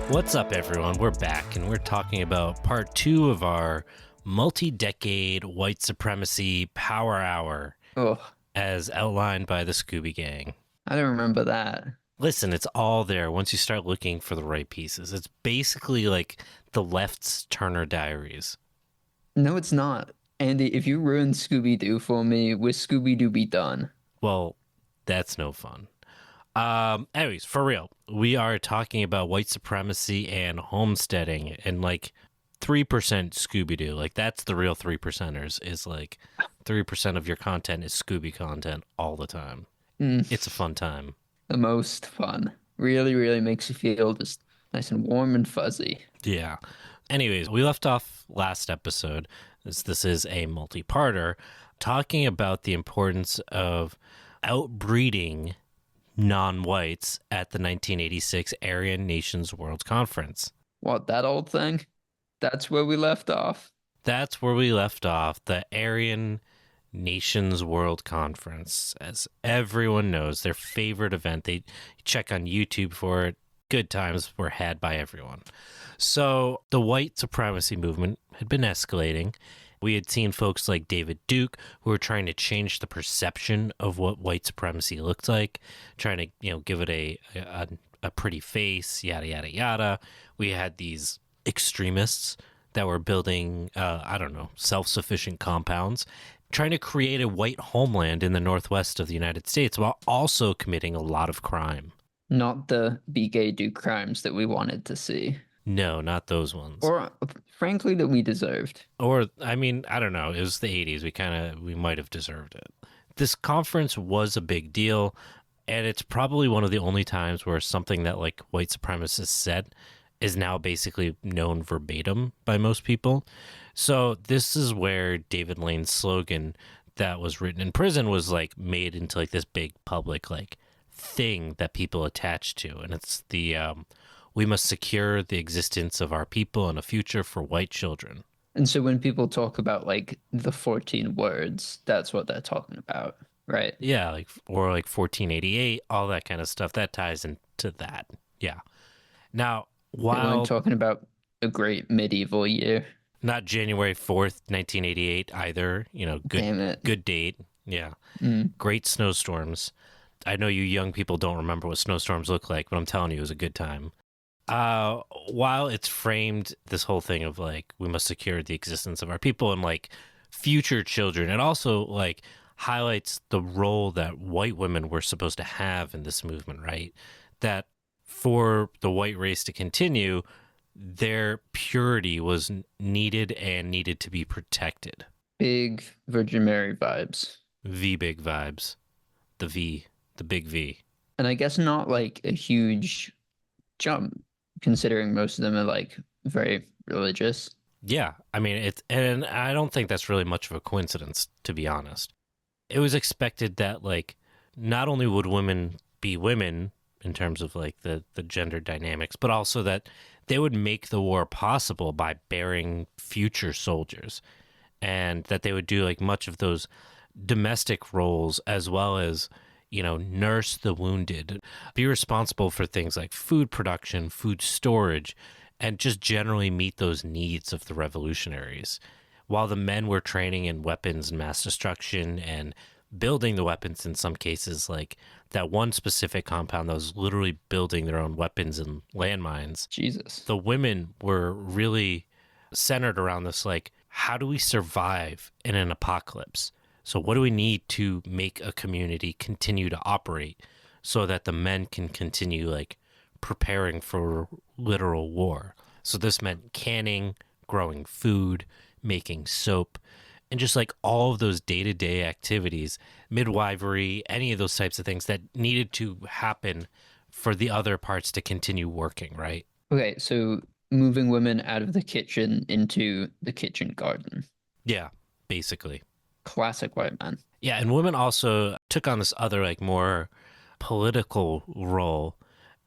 What's up, everyone? We're back, and we're talking about part 2 of our multi-decade white supremacy power hour, Oh, as outlined by the Scooby Gang. I don't remember that. Listen, it's all there once you start looking for the right pieces. It's basically like the left's Turner Diaries. No, it's not. Andy, if you ruin Scooby-Doo for me, with Scooby-Doo be done. Well, that's no fun. Anyways, for real, we are talking about white supremacy and homesteading and like 3% Scooby-Doo. Like that's the real 3%ers is like 3% of your content is Scooby content all the time. It's a fun time. The most fun. Really, really makes you feel just nice and warm and fuzzy. Yeah. Anyways, we left off last episode, as this is a multi-parter, talking about the importance of outbreeding non-whites at the 1986 Aryan Nations World Conference. What, that old thing? That's where we left off. That's where we left off, the Aryan Nations World Conference. As everyone knows, their favorite event. They check on YouTube for it. Good times were had by everyone. So the white supremacy movement had been escalating. We had seen folks like David Duke who were trying to change the perception of what white supremacy looked like, trying to, give it a pretty face, yada, yada, yada. We had these extremists that were building, self-sufficient compounds, trying to create a white homeland in the northwest of the United States while also committing a lot of crime. Not the be gay, do crimes that we wanted to see. No, not those ones. Or, frankly, that we deserved. Or, I don't know. It was the 80s. We might have deserved it. This conference was a big deal, and it's probably one of the only times where something that, like, white supremacists said is now basically known verbatim by most people. So this is where David Lane's slogan that was written in prison was, like, made into, like, this big public, like, thing that people attach to. And it's the... we must secure the existence of our people and a future for white children. And so when people talk about like the 14 words, that's what they're talking about, right? Yeah, or 1488, all that kind of stuff. That ties into that. Yeah. Now, while we're talking about a great medieval year. Not January 4th, 1988 either. Damn it. Good date. Yeah. Great snowstorms. I know you young people don't remember what snowstorms look like, but I'm telling you, it was a good time. While it's framed this whole thing of like we must secure the existence of our people and like future children, it also like highlights the role that white women were supposed to have in this movement, right? That for the white race to continue, their purity was needed and needed to be protected. Big Virgin Mary vibes. Big vibes. The big V. And I guess not like a huge jump, considering most of them are like very religious. Yeah, and I don't think that's really much of a coincidence, to be honest. It was expected that like not only would women be women in terms of like the gender dynamics, but also that they would make the war possible by bearing future soldiers, and that they would do like much of those domestic roles as well as nurse the wounded, be responsible for things like food production, food storage, and just generally meet those needs of the revolutionaries. While the men were training in weapons and mass destruction and building the weapons in some cases, like that one specific compound that was literally building their own weapons and landmines. Jesus. The women were really centered around this, like, how do we survive in an apocalypse? So what do we need to make a community continue to operate so that the men can continue like preparing for literal war? So this meant canning, growing food, making soap, and just like all of those day-to-day activities, midwifery, any of those types of things that needed to happen for the other parts to continue working, right? Okay, so moving women out of the kitchen into the kitchen garden. Yeah, basically. Classic white man. Yeah, and women also took on this other, like, more political role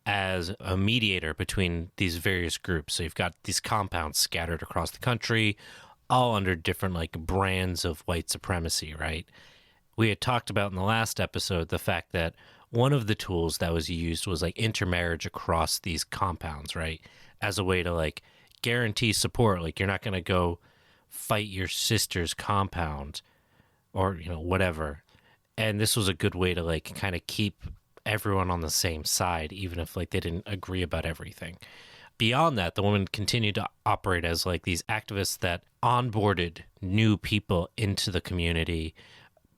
as a mediator between these various groups. So you've got these compounds scattered across the country, all under different, like, brands of white supremacy, right? We had talked about in the last episode the fact that one of the tools that was used was like intermarriage across these compounds, right? As a way to like guarantee support. Like you're not going to go fight your sister's compound or, you know, whatever. And this was a good way to like kind of keep everyone on the same side, even if like they didn't agree about everything. Beyond that, the women continued to operate as like these activists that onboarded new people into the community,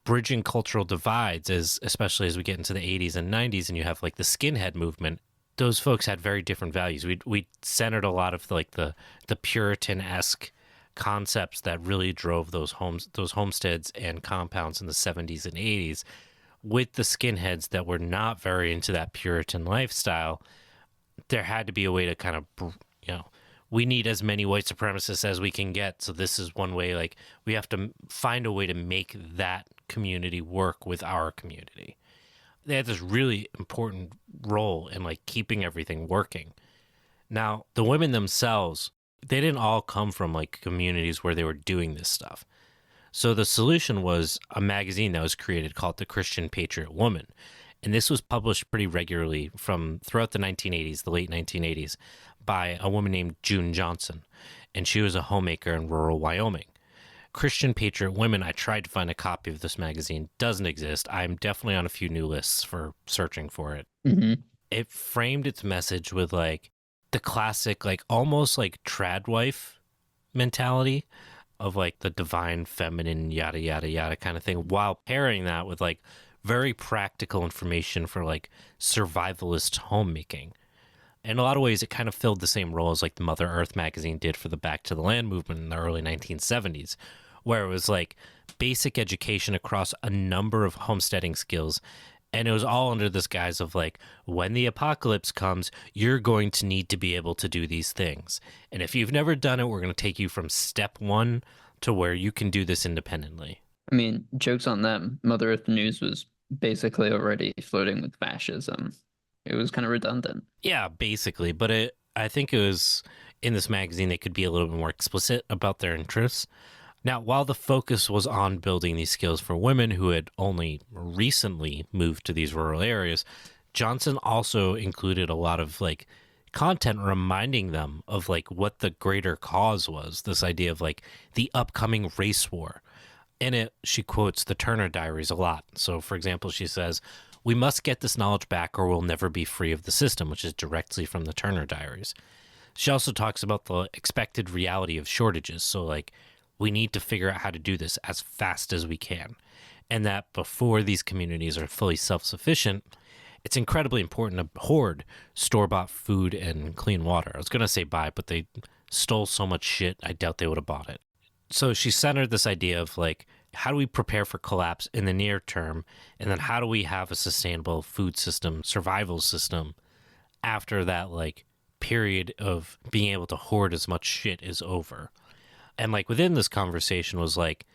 bridging cultural divides, as especially as we get into the 80s and 90s and you have like the skinhead movement. Those folks had very different values. We centered a lot of like the Puritan-esque concepts that really drove those homesteads and compounds in the 70s and 80s, with the skinheads that were not very into that Puritan lifestyle. There had to be a way to kind of, you know, we need as many white supremacists as we can get. So this is one way, like, we have to find a way to make that community work with our community. They had this really important role in, like, keeping everything working. Now, the women themselves, they didn't all come from, like, communities where they were doing this stuff. So the solution was a magazine that was created called the Christian Patriot Woman. And this was published pretty regularly from throughout the 1980s, the late 1980s, by a woman named June Johnson. And she was a homemaker in rural Wyoming. Christian Patriot Women, I tried to find a copy of this magazine. Doesn't exist. I'm definitely on a few new lists for searching for it. Mm-hmm. It framed its message with like the classic, like almost like trad wife mentality of like the divine feminine, yada, yada, yada kind of thing, while pairing that with like very practical information for like survivalist homemaking. In a lot of ways, it kind of filled the same role as like the Mother Earth magazine did for the Back to the Land movement in the early 1970s, where it was like basic education across a number of homesteading skills. And it was all under this guise of like, when the apocalypse comes, you're going to need to be able to do these things. And if you've never done it, we're going to take you from step one to where you can do this independently. I mean, joke's on them. Mother Earth News was basically already flirting with fascism. It was kind of redundant. Yeah, basically. But I think it was in this magazine, they could be a little bit more explicit about their interests. Now, while the focus was on building these skills for women who had only recently moved to these rural areas, Johnson also included a lot of like content reminding them of like what the greater cause was, this idea of like the upcoming race war. In it, she quotes the Turner Diaries a lot. So, for example, she says, "We must get this knowledge back or we'll never be free of the system," which is directly from the Turner Diaries. She also talks about the expected reality of shortages. So, like, we need to figure out how to do this as fast as we can. And that before these communities are fully self-sufficient, it's incredibly important to hoard store-bought food and clean water. I was going to say buy, but they stole so much shit, I doubt they would have bought it. So she centered this idea of like, how do we prepare for collapse in the near term? And then how do we have a sustainable food system, survival system after that like period of being able to hoard as much shit is over? And like within this conversation was like,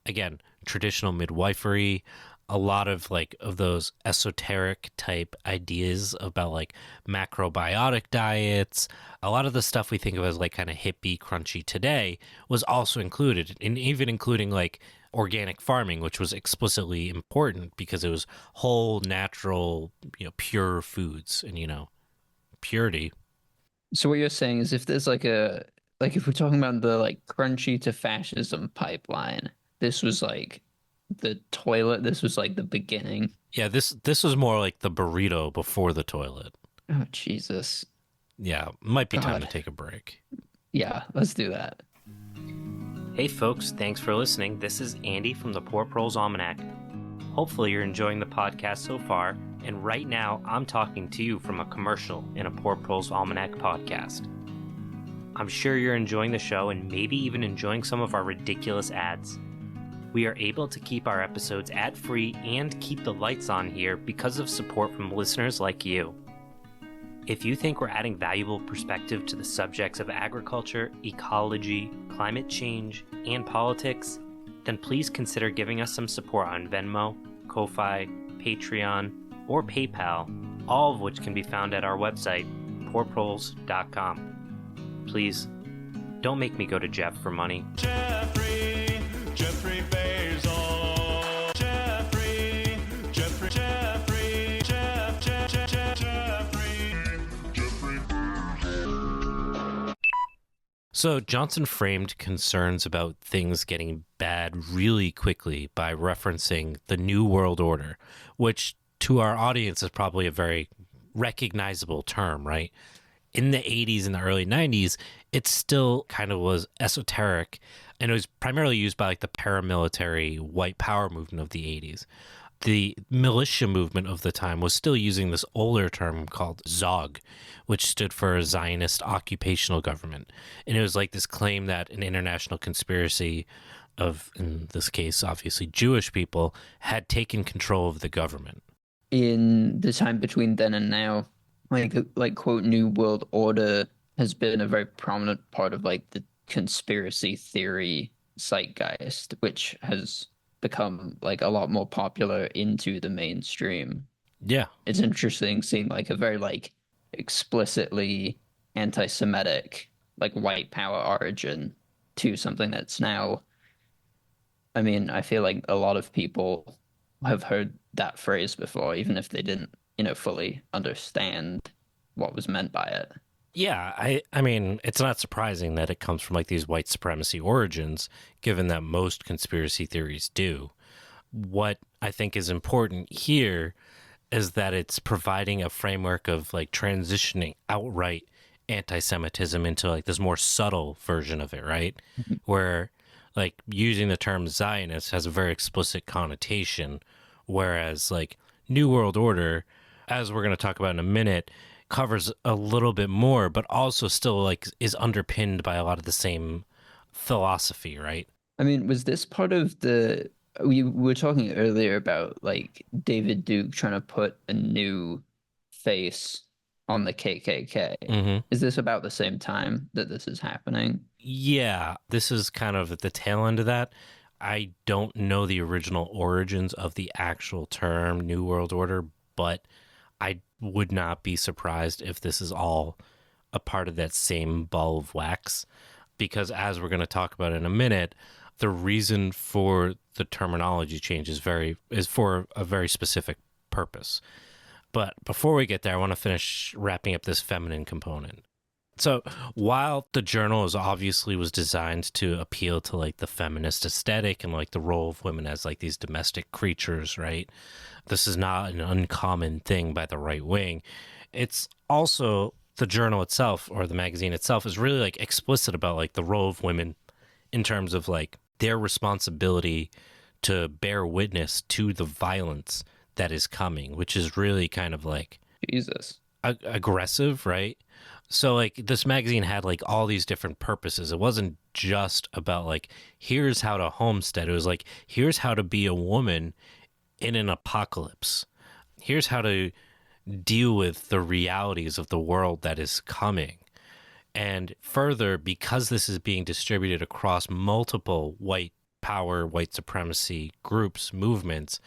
again, traditional midwifery, a lot of like of those esoteric type ideas about like macrobiotic diets. A lot of the stuff we think of as like kind of hippie crunchy today was also included, and even including like organic farming, which was explicitly important because it was whole, natural, you know, pure foods and, you know, purity. So what you're saying is if there's like if we're talking about the like crunchy to fascism pipeline, this was like the toilet, this was like the beginning. Yeah, this was more like the burrito before the toilet. Oh, Jesus. Yeah, might be time God. to take a break. Yeah, let's do that. Hey folks, thanks for listening. This is Andy from the Poor Proles Almanac. Hopefully you're enjoying the podcast so far, and right now I'm talking to you from a commercial in a Poor Proles Almanac podcast. I'm sure you're enjoying the show and maybe even enjoying some of our ridiculous ads. We are able to keep our episodes ad-free and keep the lights on here because of support from listeners like you. If you think we're adding valuable perspective to the subjects of agriculture, ecology, climate change, and politics, then please consider giving us some support on Venmo, Ko-Fi, Patreon, or PayPal, all of which can be found at our website, poorproles.com. Please, don't make me go to Jeff for money. Jeffrey Bezos. Jeffrey Bezos. So Johnson framed concerns about things getting bad really quickly by referencing the New World Order, which to our audience is probably a very recognizable term, right? In the 80s and the early 90s, it still kind of was esoteric, and it was primarily used by like the paramilitary white power movement of the 80s. The militia movement of the time was still using this older term called ZOG, which stood for Zionist Occupational Government. And it was like this claim that an international conspiracy of, in this case, obviously Jewish people, had taken control of the government. In the time between then and now, like quote New World Order has been a very prominent part of like the conspiracy theory zeitgeist, which has become like a lot more popular into the mainstream. Yeah. It's interesting seeing like a very like explicitly anti-Semitic, like white power origin to something that's now, I mean, I feel like a lot of people have heard that phrase before, even if they didn't, fully understand what was meant by it. Yeah, I mean, it's not surprising that it comes from like these white supremacy origins, given that most conspiracy theories do. What I think is important here is that it's providing a framework of like transitioning outright anti-Semitism into like this more subtle version of it, right? Where like using the term Zionist has a very explicit connotation, whereas like New World Order, as we're going to talk about in a minute, covers a little bit more, but also still like is underpinned by a lot of the same philosophy, right? I mean, was this part of the we were talking earlier about like David Duke trying to put a new face on the KKK. Hmm. Is this about the same time that this is happening? Yeah, this is kind of at the tail end of that. I don't know the original origins of the actual term New World Order, but I would not be surprised if this is all a part of that same ball of wax. Because as we're going to talk about in a minute, the reason for the terminology change is for a very specific purpose. But before we get there, I want to finish wrapping up this feminine component. So while the journal is obviously was designed to appeal to like the feminist aesthetic and like the role of women as like these domestic creatures, right? This is not an uncommon thing by the right wing. It's also the journal itself or the magazine itself is really like explicit about like the role of women in terms of like their responsibility to bear witness to the violence that is coming, which is really kind of like Jesus. aggressive, right? So like this magazine had like all these different purposes. It wasn't just about like here's how to homestead. It was like here's how to be a woman in an apocalypse. Here's how to deal with the realities of the world that is coming. And further, because this is being distributed across multiple white power, white supremacy groups, movements,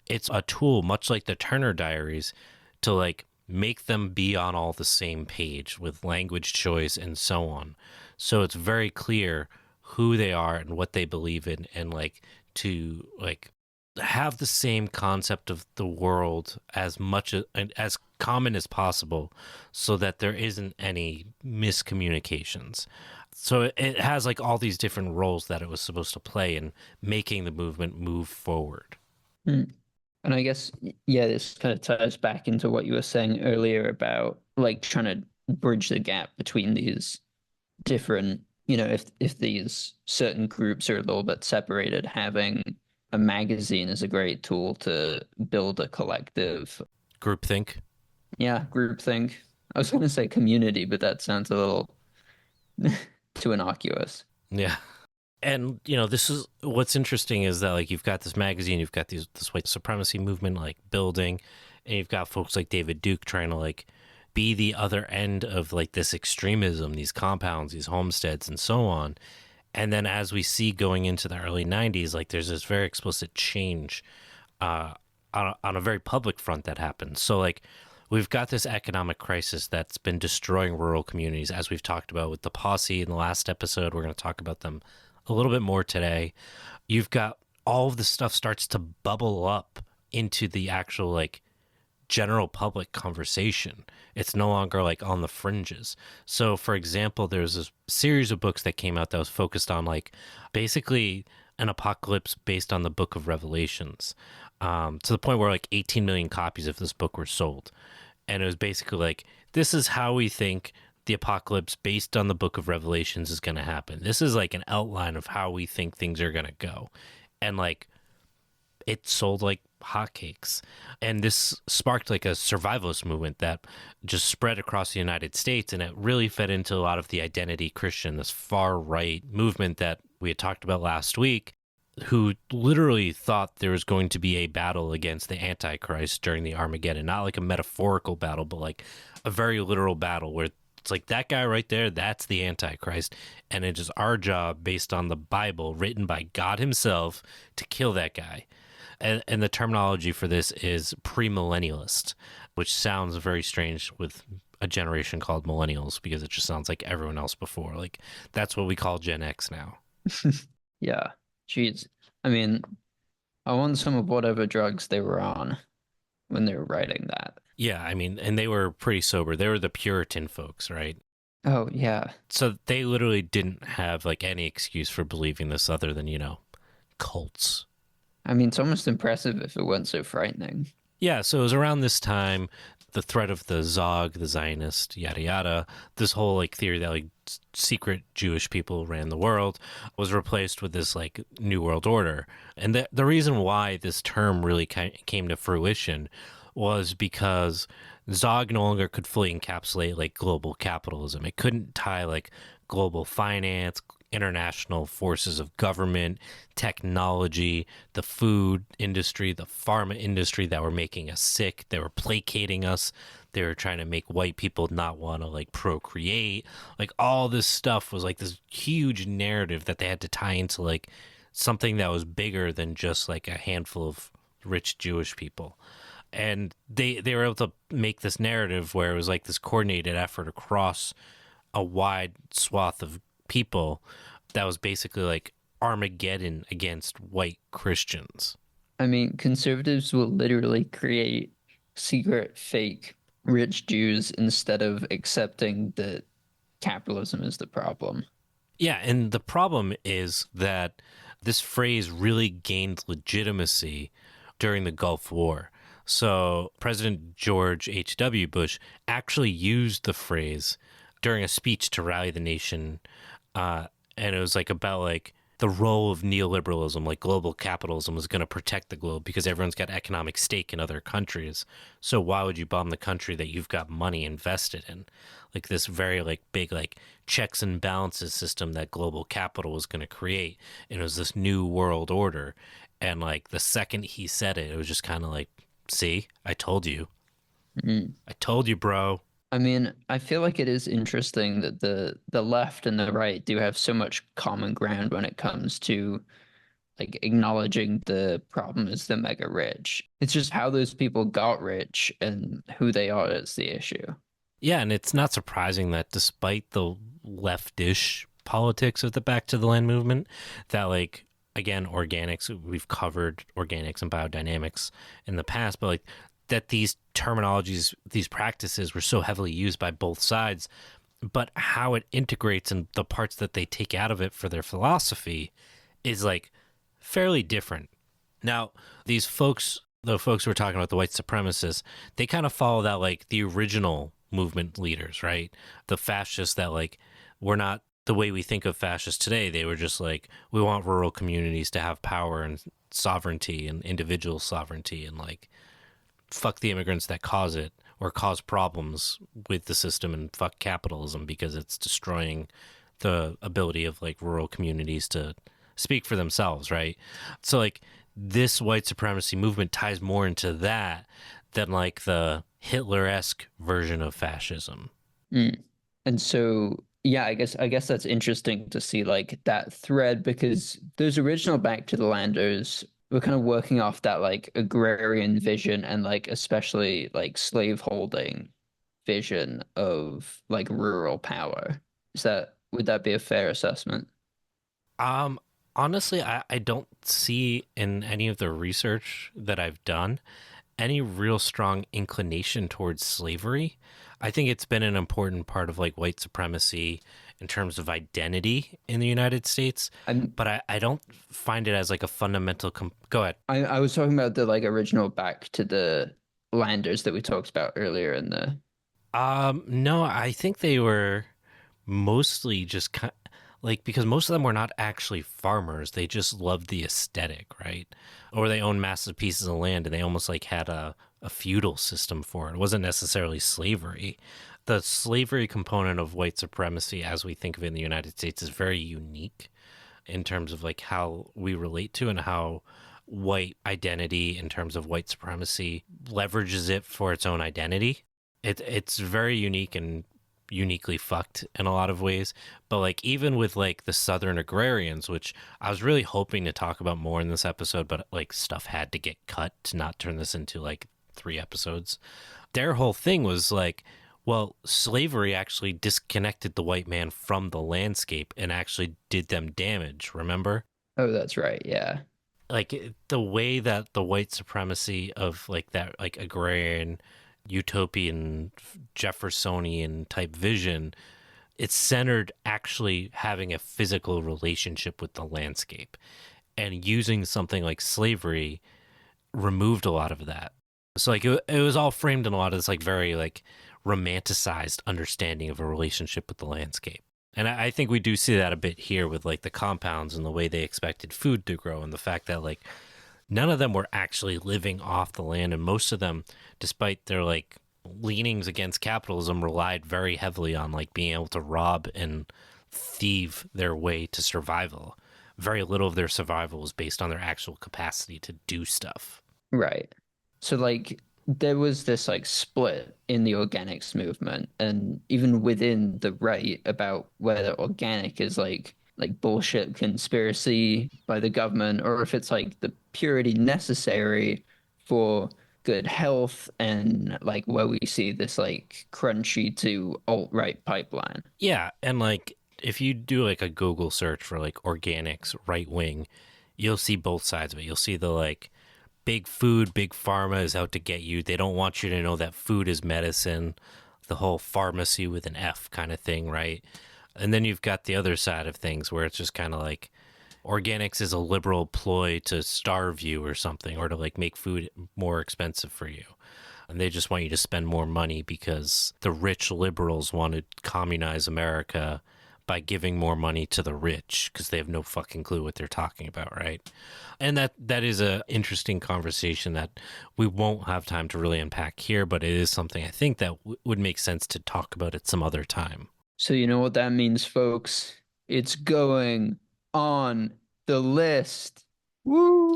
it's a tool, much like the Turner Diaries, to like make them be on all the same page with language choice and so on. So it's very clear who they are and what they believe in, and like to like have the same concept of the world as much as common as possible so that there isn't any miscommunications. So it has like all these different roles that it was supposed to play in making the movement move forward. Hmm. And I guess, yeah, this kind of ties back into what you were saying earlier about like trying to bridge the gap between these different, if these certain groups are a little bit separated, having a magazine is a great tool to build a collective, Groupthink. yeah, group thing. I was going to say community, but that sounds a little too innocuous. Yeah. And this is what's interesting is that like you've got this magazine, you've got this white supremacy movement like building, and you've got folks like David Duke trying to like be the other end of like this extremism, these compounds, these homesteads, and so on. And then as we see going into the early 90s, like there's this very explicit change on a very public front that happens. So like we've got this economic crisis that's been destroying rural communities, as we've talked about with the posse in the last episode. We're going to talk about them a little bit more today. You've got all of this stuff starts to bubble up into the actual like general public conversation. It's no longer like on the fringes. So, for example, there's this series of books that came out that was focused on like basically an apocalypse based on the book of Revelations, to the point where like 18 million copies of this book were sold. And it was basically like, this is how we think the apocalypse based on the book of Revelations is going to happen. This is like an outline of how we think things are going to go. And like, it sold like hotcakes. And this sparked like a survivalist movement that just spread across the United States. And it really fed into a lot of the identity Christian, this far right movement that we had talked about last week, who literally thought there was going to be a battle against the Antichrist during the Armageddon. Not like a metaphorical battle, but like a very literal battle where it's like that guy right there, that's the Antichrist. And it is our job, based on the Bible written by God himself, to kill that guy. And the terminology for this is premillennialist, which sounds very strange with a generation called millennials because it just sounds like everyone else before. Like, that's what we call Gen X now. Yeah. Jeez. I mean, I want some of whatever drugs they were on when they were writing that. Yeah, I mean, and they were pretty sober. They were the Puritan folks, right? Oh, yeah. So they literally didn't have like any excuse for believing this other than, cults. I mean, it's almost impressive if it weren't so frightening. Yeah, so it was around this time, the threat of the Zog, the Zionist, yada yada, this whole like theory that like secret Jewish people ran the world was replaced with this like New World Order. And the reason why this term really came to fruition was because Zog no longer could fully encapsulate like global capitalism. It couldn't tie like global finance, international forces of government, technology, the food industry, the pharma industry that were making us sick. They were placating us. They were trying to make white people not want to like procreate. Like all this stuff was like this huge narrative that they had to tie into like something that was bigger than just like a handful of rich Jewish people. And they were able to make this narrative where it was like this coordinated effort across a wide swath of people that was basically like Armageddon against white Christians. I mean, conservatives will literally create secret, fake, rich Jews instead of accepting that capitalism is the problem. Yeah, and the problem is that this phrase really gained legitimacy during the Gulf War. So President George H.W. Bush actually used the phrase during a speech to rally the nation, and it was like about like the role of neoliberalism, like global capitalism was going to protect the globe because everyone's got economic stake in other countries. So why would you bomb the country that you've got money invested in? Like this very like big like checks and balances system that global capital was going to create, and it was this new world order. And like the second he said it, it was just kind of like, see, I told you. I told you, bro. I mean, I feel like it is interesting that the left and the right do have so much common ground when it comes to like acknowledging the problem is the mega rich. It's just how those people got rich and who they are is the issue. Yeah, and it's not surprising that despite the leftish politics of the Back to the Land movement, that like again, organics, we've covered organics and biodynamics in the past, but like that these terminologies, these practices were so heavily used by both sides, but how it integrates and the parts that they take out of it for their philosophy is like fairly different. Now, these folks, the folks who are talking about the white supremacists, they kind of follow that like the original movement leaders, right? The fascists that like were not the way we think of fascists today. They were just like, we want rural communities to have power and sovereignty and individual sovereignty, and like fuck the immigrants that cause it or cause problems with the system, and fuck capitalism because it's destroying the ability of like rural communities to speak for themselves, right? So like this white supremacy movement ties more into that than like the Hitler-esque version of fascism. Mm. And so, yeah, I guess that's interesting to see like that thread because those original Back to the Landers were kind of working off that like agrarian vision and like especially like slaveholding vision of like rural power. Would that be a fair assessment? Um, Honestly, I don't see in any of the research that I've done any real strong inclination towards slavery. I think it's been an important part of like white supremacy in terms of identity in the United States, I'm but I don't find it as like a fundamental. Go ahead. I was talking about the like original back to the landers that we talked about earlier in the No, I think they were mostly just like because most of them were not actually farmers. They just loved the aesthetic, right? Or they owned massive pieces of land and they almost like had a feudal system for it. It wasn't necessarily slavery. The slavery component of white supremacy, as we think of it in the United States, is very unique in terms of like how we relate to and how white identity in terms of white supremacy leverages it for its own identity. It's very unique and uniquely fucked in a lot of ways. But like even with like the Southern agrarians, which I was really hoping to talk about more in this episode, but like stuff had to get cut to not turn this into like 3 episodes. Their whole thing was like, well, slavery actually disconnected the white man from the landscape and actually did them damage, remember? Oh, that's right. Yeah. Like the way that the white supremacy of like that like agrarian utopian Jeffersonian type vision, it's centered actually having a physical relationship with the landscape, and using something like slavery removed a lot of that. So like it was all framed in a lot of this like very like romanticized understanding of a relationship with the landscape. And I think we do see that a bit here with like the compounds and the way they expected food to grow, and the fact that like none of them were actually living off the land, and most of them, despite their like leanings against capitalism, relied very heavily on like being able to rob and thieve their way to survival. Very little of their survival was based on their actual capacity to do stuff. Right. So like there was this like split in the organics movement and even within the right about whether organic is like bullshit conspiracy by the government or if it's like the purity necessary for good health and like where we see this like crunchy to alt-right pipeline. Yeah, and like if you do like a Google search for like organics right wing, you'll see both sides of it. You'll see the like big food, big pharma is out to get you. They don't want you to know that food is medicine, the whole pharmacy with an F kind of thing, right? And then you've got the other side of things where it's just kind of like organics is a liberal ploy to starve you or something, or to like make food more expensive for you. And they just want you to spend more money because the rich liberals want to communize America by giving more money to the rich because they have no fucking clue what they're talking about, right? And that is a interesting conversation that we won't have time to really unpack here, but it is something I think that would make sense to talk about at some other time. So you know what that means, folks? It's going on the list. Woo!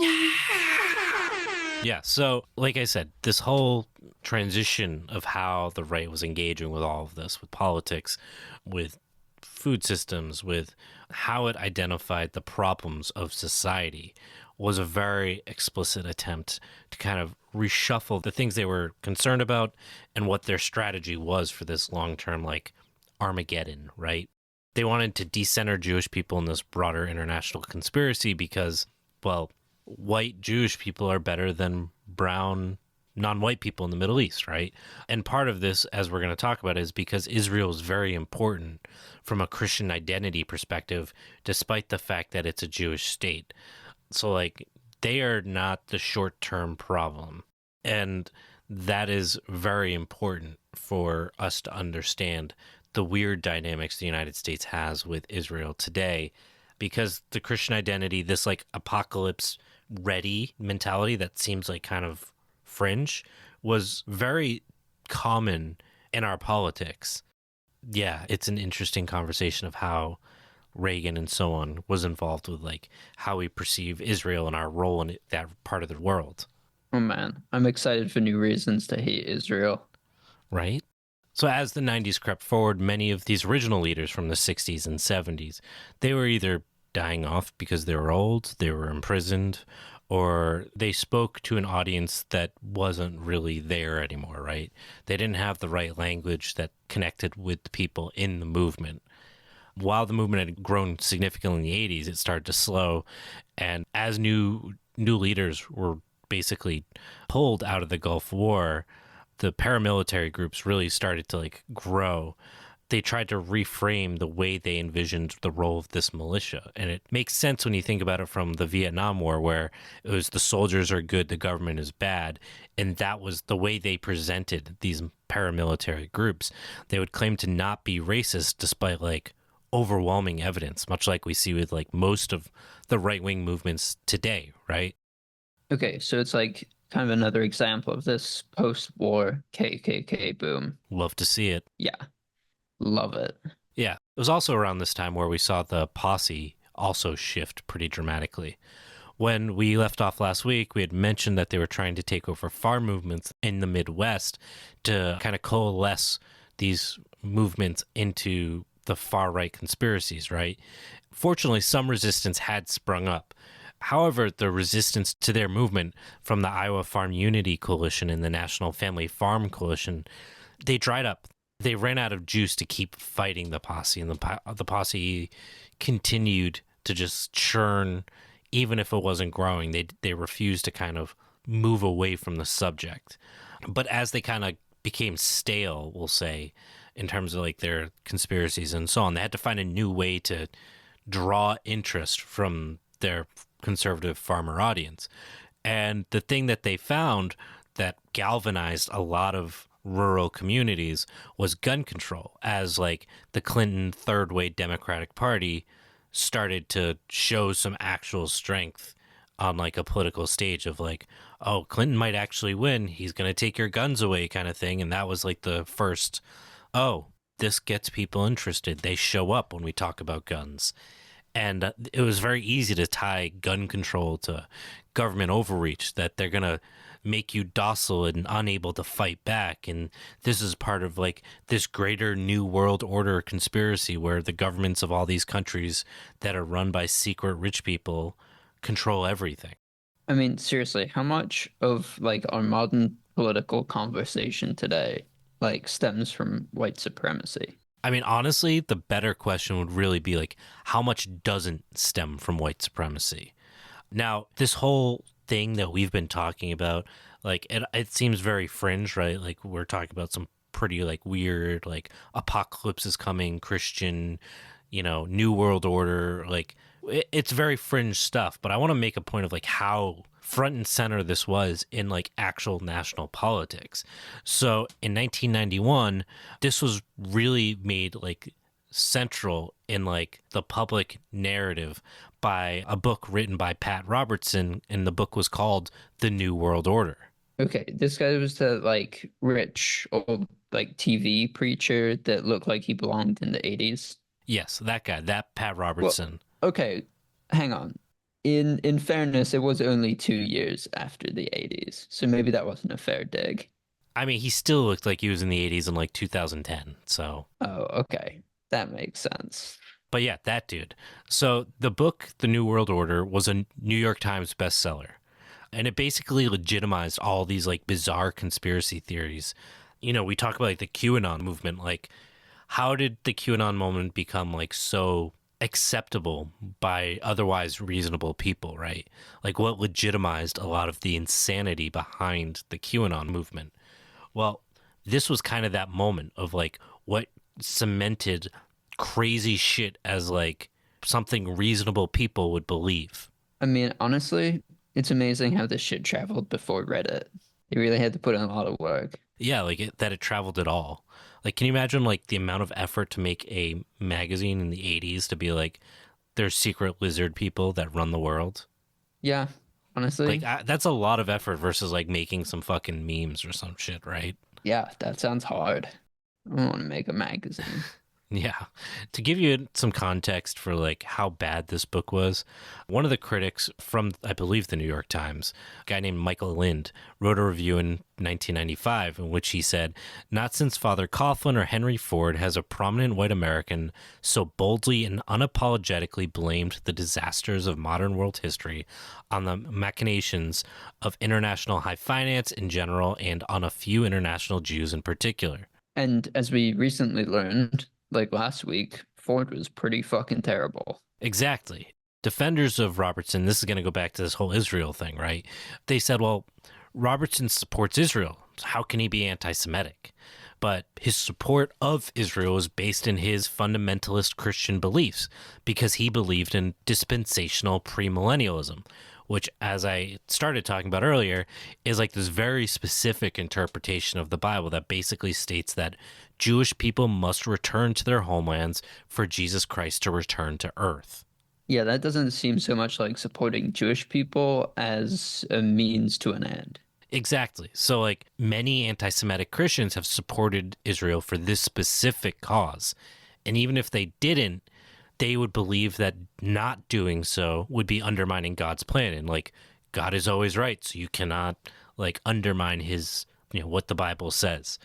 Yeah, so like I said, this whole transition of how the right was engaging with all of this, with politics, with food systems, with how it identified the problems of society, was a very explicit attempt to kind of reshuffle the things they were concerned about and what their strategy was for this long-term, like, Armageddon, right? They wanted to decenter Jewish people in this broader international conspiracy because, well, white Jewish people are better than brown non-white people in the Middle East, right? And part of this, as we're going to talk about, is because Israel is very important from a Christian identity perspective, despite the fact that it's a Jewish state. So, like, they are not the short-term problem. And that is very important for us to understand the weird dynamics the United States has with Israel today, because the Christian identity, this like apocalypse ready mentality that seems like kind of fringe, was very common in our politics. Yeah, it's an interesting conversation of how Reagan and so on was involved with like how we perceive Israel and our role in that part of the world. Oh man, I'm excited for new reasons to hate Israel. Right? So as the 90s crept forward, many of these original leaders from the 60s and 70s, they were either dying off because they were old, they were imprisoned, or they spoke to an audience that wasn't really there anymore, right? They didn't have the right language that connected with the people in the movement. While the movement had grown significantly in the 80s, it started to slow. And as new leaders were basically pulled out of the Gulf War, the paramilitary groups really started to like grow. They tried to reframe the way they envisioned the role of this militia. And it makes sense when you think about it from the Vietnam War, where it was the soldiers are good, the government is bad. And that was the way they presented these paramilitary groups. They would claim to not be racist despite like overwhelming evidence, much like we see with like most of the right-wing movements today, right? Okay, so it's like kind of another example of this post-war KKK boom. Love to see it. Yeah, love it. Yeah. It was also around this time where we saw the posse also shift pretty dramatically. When we left off last week, we had mentioned that they were trying to take over farm movements in the Midwest to kind of coalesce these movements into the far right conspiracies, right? Fortunately, some resistance had sprung up. However, the resistance to their movement from the Iowa Farm Unity Coalition and the National Family Farm Coalition, they dried up. They ran out of juice to keep fighting the posse, and the posse continued to just churn, even if it wasn't growing. They refused to kind of move away from the subject. But as they kind of became stale, we'll say, in terms of like their conspiracies and so on, they had to find a new way to draw interest from their conservative farmer audience. And the thing that they found that galvanized a lot of rural communities was gun control, as like the Clinton third way Democratic Party started to show some actual strength on like a political stage of like, oh, Clinton might actually win, he's going to take your guns away kind of thing. And that was like the first, oh, this gets people interested, they show up when we talk about guns. And it was very easy to tie gun control to government overreach, that they're going to make you docile and unable to fight back. And this is part of like this greater new world order conspiracy where the governments of all these countries that are run by secret rich people control everything. I mean, seriously, how much of like our modern political conversation today like stems from white supremacy? I mean, honestly, the better question would really be like, how much doesn't stem from white supremacy? Now, this whole thing that we've been talking about, like, it seems very fringe, right? Like, we're talking about some pretty, like, weird, like, apocalypse is coming, Christian, New World Order. Like, it's very fringe stuff. But I want to make a point of, like, how front and center this was in, like, actual national politics. So in 1991, this was really made, like, central in, like, the public narrative by a book written by Pat Robertson, and the book was called The New World Order. Okay, this guy was the like rich old like TV preacher that looked like he belonged in the 80s. Yes, that guy, that Pat Well, Robertson. okay, hang on. In fairness, it was only 2 years after the 80s, so maybe that wasn't a fair dig. I mean, he still looked like he was in the 80s in like 2010. So, Oh, okay. That makes sense. but yeah, that dude. So the book, The New World Order, was a New York Times bestseller. And it basically legitimized all these like bizarre conspiracy theories. We talk about like the QAnon movement. Like, how did the QAnon movement become like so acceptable by otherwise reasonable people, right? Like, what legitimized a lot of the insanity behind the QAnon movement? Well, this was kind of that moment of like what cemented crazy shit as like something reasonable people would believe. I mean, honestly, it's amazing how this shit traveled before Reddit. They really had to put in a lot of work. Yeah, like that it traveled at all. Like, can you imagine like the amount of effort to make a magazine in the 80s to be like, there's secret lizard people that run the world? Yeah, Like, honestly, that's a lot of effort versus like making some fucking memes or some shit, right? yeah, that sounds hard. I want to make a magazine. Yeah. To give you some context for like how bad this book was, one of the critics from, I believe, the New York Times, a guy named Michael Lind, wrote a review in 1995 in which he said, "Not since Father Coughlin or Henry Ford has a prominent white American so boldly and unapologetically blamed the disasters of modern world history on the machinations of international high finance in general and on a few international Jews in particular." And as we recently learned, like last week, Ford was pretty fucking terrible. Exactly. defenders of Robertson, this is going to go back to this whole Israel thing, right? They said, well, Robertson supports Israel. So how can he be anti-Semitic? But his support of Israel is based in his fundamentalist Christian beliefs because he believed in dispensational premillennialism, which, as I started talking about earlier, is like this very specific interpretation of the Bible that basically states that Jewish people must return to their homelands for Jesus Christ to return to earth. Yeah, that doesn't seem so much like supporting Jewish people as a means to an end. Exactly. So, like, many anti-Semitic Christians have supported Israel for this specific cause. And even if they didn't, they would believe that not doing so would be undermining God's plan. And, like, God is always right. So you cannot, like, undermine his, what the Bible says.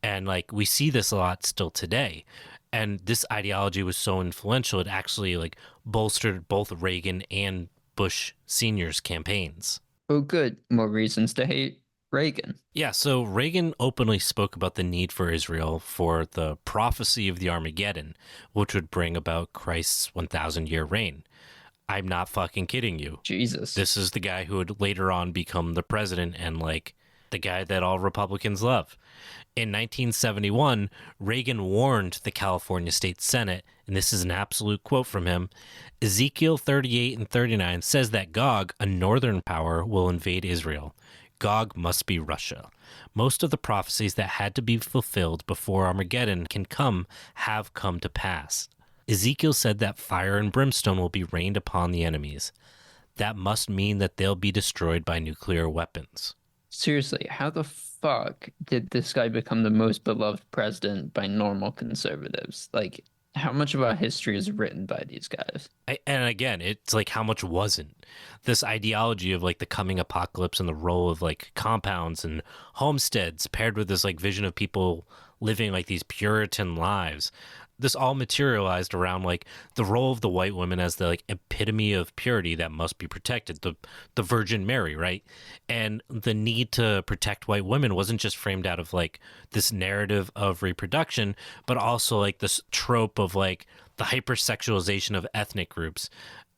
And, like, we see this a lot still today. And this ideology was so influential, it actually, like, bolstered both Reagan and Bush Sr.'s campaigns. Oh, good. More reasons to hate Reagan. Yeah, so Reagan openly spoke about the need for Israel for the prophecy of the Armageddon, which would bring about Christ's 1,000-year reign. I'm not fucking kidding you. Jesus. This is the guy who would later on become the president and, like, the guy that all Republicans love. In 1971, Reagan warned the California State Senate, and this is an absolute quote from him, Ezekiel 38 and 39 says that Gog, a northern power, will invade Israel. Gog must be Russia. Most of the prophecies that had to be fulfilled before Armageddon have come to pass. Ezekiel said that fire and brimstone will be rained upon the enemies. That must mean that they'll be destroyed by nuclear weapons. Seriously, how the fuck did this guy become the most beloved president by normal conservatives? Like, how much of our history is written by these guys? And again, it's like, how much wasn't? This ideology of, like, the coming apocalypse and the role of, like, compounds and homesteads paired with this, like, vision of people living, like, these Puritan lives. This all materialized around, like, the role of the white woman as the, like, epitome of purity that must be protected, the Virgin Mary, right? And the need to protect white women wasn't just framed out of, like, this narrative of reproduction, but also, like, this trope of, like, the hypersexualization of ethnic groups,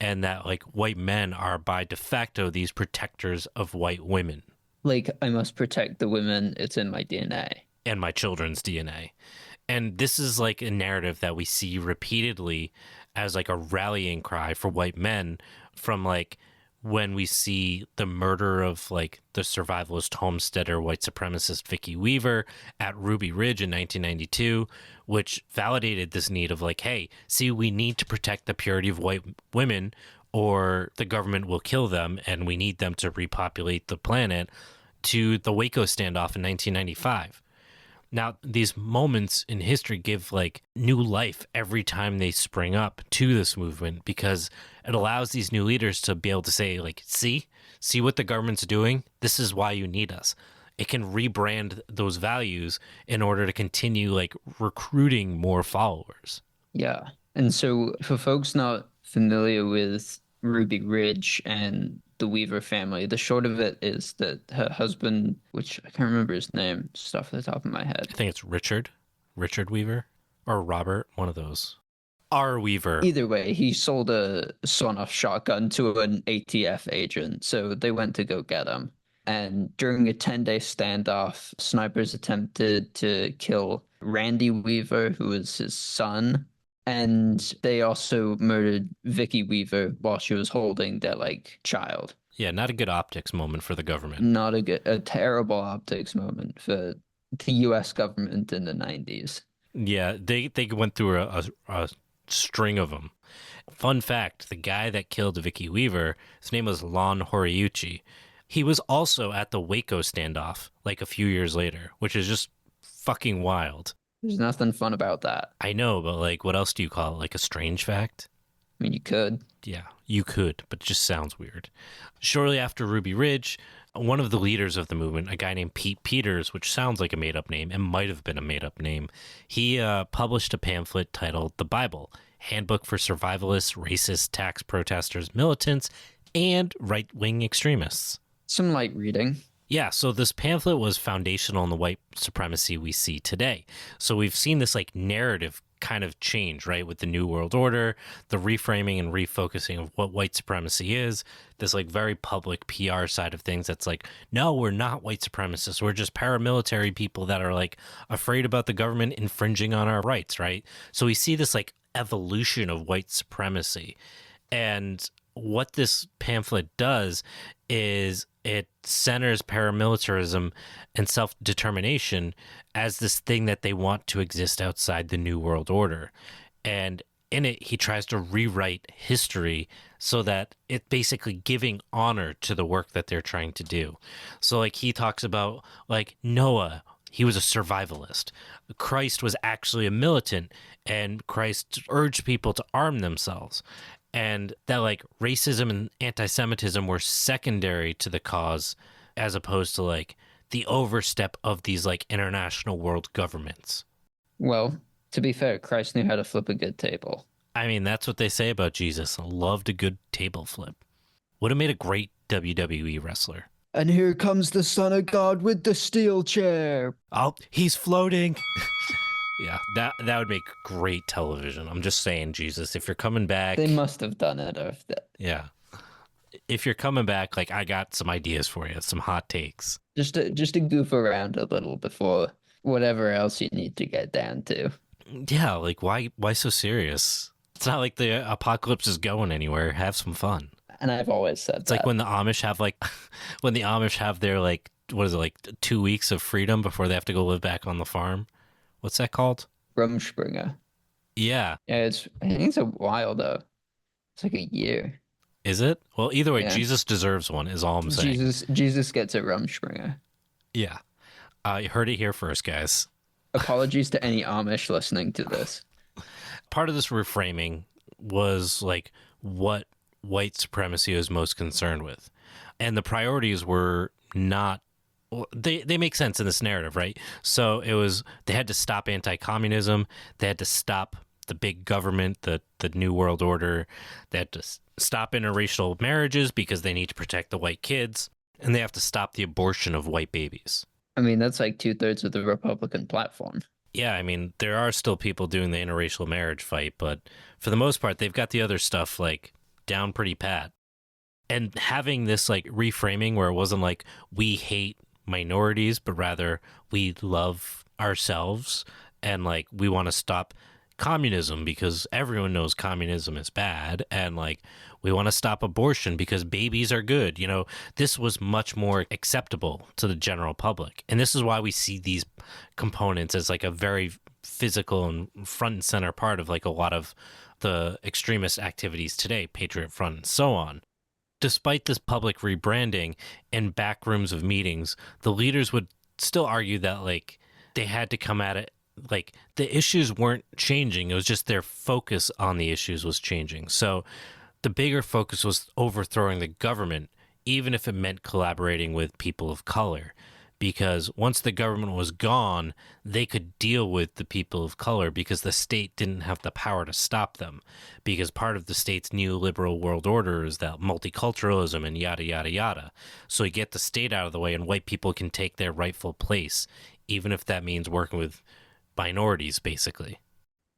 and that, like, white men are by de facto these protectors of white women. Like, I must protect the women, it's in my DNA. And my children's DNA. And this is, like, a narrative that we see repeatedly as, like, a rallying cry for white men from, like, when we see the murder of, like, the survivalist homesteader white supremacist Vicki Weaver at Ruby Ridge in 1992, which validated this need of, like, hey, see, we need to protect the purity of white women or the government will kill them and we need them to repopulate the planet, to the Waco standoff in 1995. Now, these moments in history give, like, new life every time they spring up to this movement because it allows these new leaders to be able to say, like, see what the government's doing? This is why you need us. It can rebrand those values in order to continue, like, recruiting more followers. Yeah. And so for folks not familiar with Ruby Ridge and the Weaver family, the short of it is that her husband, which I can't remember his name, just off the top of my head. I think it's Richard Weaver, or Robert, one of those. R. Weaver. Either way, he sold a sawn-off shotgun to an ATF agent, so they went to go get him. And during a 10-day standoff, snipers attempted to kill Randy Weaver, who was his son. And they also murdered Vicki Weaver while she was holding their, like, child. Yeah, not a good optics moment for the government. Not a terrible optics moment for the U.S. government in the 90s. Yeah, they went through a string of them. Fun fact, the guy that killed Vicki Weaver, his name was Lon Huchi. He was also at the Waco standoff, like, a few years later, which is just fucking wild. There's nothing fun about that. I know, but, like, what else do you call it? Like, a strange fact? I mean, you could. Yeah, you could, but it just sounds weird. Shortly after Ruby Ridge, one of the leaders of the movement, a guy named Pete Peters, which sounds like a made-up name and might have been a made-up name, he published a pamphlet titled The Bible, Handbook for Survivalists, Racist, Tax Protesters, Militants, and Right-Wing Extremists. Some light reading. Yeah, so this pamphlet was foundational in the white supremacy we see today. So we've seen this, like, narrative kind of change, right? With the New World Order, the reframing and refocusing of what white supremacy is, this like very public PR side of things that's like, no, we're not white supremacists. We're just paramilitary people that are like afraid about the government infringing on our rights, right? So we see this like evolution of white supremacy. And what this pamphlet does is it centers paramilitarism and self-determination as this thing that they want to exist outside the New World Order. And in it, he tries to rewrite history so that it's basically giving honor to the work that they're trying to do. So like he talks about like Noah, he was a survivalist. Christ was actually a militant, and Christ urged people to arm themselves. And that like racism and anti-Semitism were secondary to the cause, as opposed to like the overstep of these like international world governments. Well, to be fair, Christ knew how to flip a good table. I mean, that's what they say about Jesus. Loved a good table flip. Would have made a great WWE wrestler. And here comes the Son of God with the steel chair. Oh, he's floating. Yeah, that would make great television. I'm just saying, Jesus, if you're coming back... They must have done it. Yeah. If you're coming back, like, I got some ideas for you, some hot takes. Just to goof around a little before whatever else you need to get down to. Yeah, like, why so serious? It's not like the apocalypse is going anywhere. Have some fun. And I've always said it's like when the Amish have, like, when the Amish have their, like, what is it, like 2 weeks of freedom before they have to go live back on the farm. What's that called? Rumspringa. Yeah. Yeah, I think it's a while though. It's like a year. Is it? Well, either way, Yeah. Jesus deserves one, is all I'm saying. Jesus gets a Rumspringa. Yeah. You heard it here first, guys. Apologies to any Amish listening to this. Part of this reframing was like what white supremacy was most concerned with. And the priorities were not, they make sense in this narrative, right? So it was, they had to stop anti-communism. They had to stop the big government, the New World Order. They had to stop interracial marriages because they need to protect the white kids. And they have to stop the abortion of white babies. I mean, that's like 2/3 of the Republican platform. Yeah, I mean, there are still people doing the interracial marriage fight, but for the most part, they've got the other stuff like down pretty pat. And having this like reframing where it wasn't like we hate minorities, but rather we love ourselves and like we want to stop communism because everyone knows communism is bad, and like we want to stop abortion because babies are good. You know, this was much more acceptable to the general public. And this is why we see these components as like a very physical and front and center part of like a lot of the extremist activities today, Patriot Front and so on. Despite this public rebranding and back rooms of meetings, the leaders would still argue that like they had to come at it like the issues weren't changing. It was just their focus on the issues was changing. So the bigger focus was overthrowing the government, even if it meant collaborating with people of color. Because once the government was gone, they could deal with the people of color because the state didn't have the power to stop them. Because part of the state's neoliberal world order is that multiculturalism and yada, yada, yada. So you get the state out of the way and white people can take their rightful place, even if that means working with minorities, basically.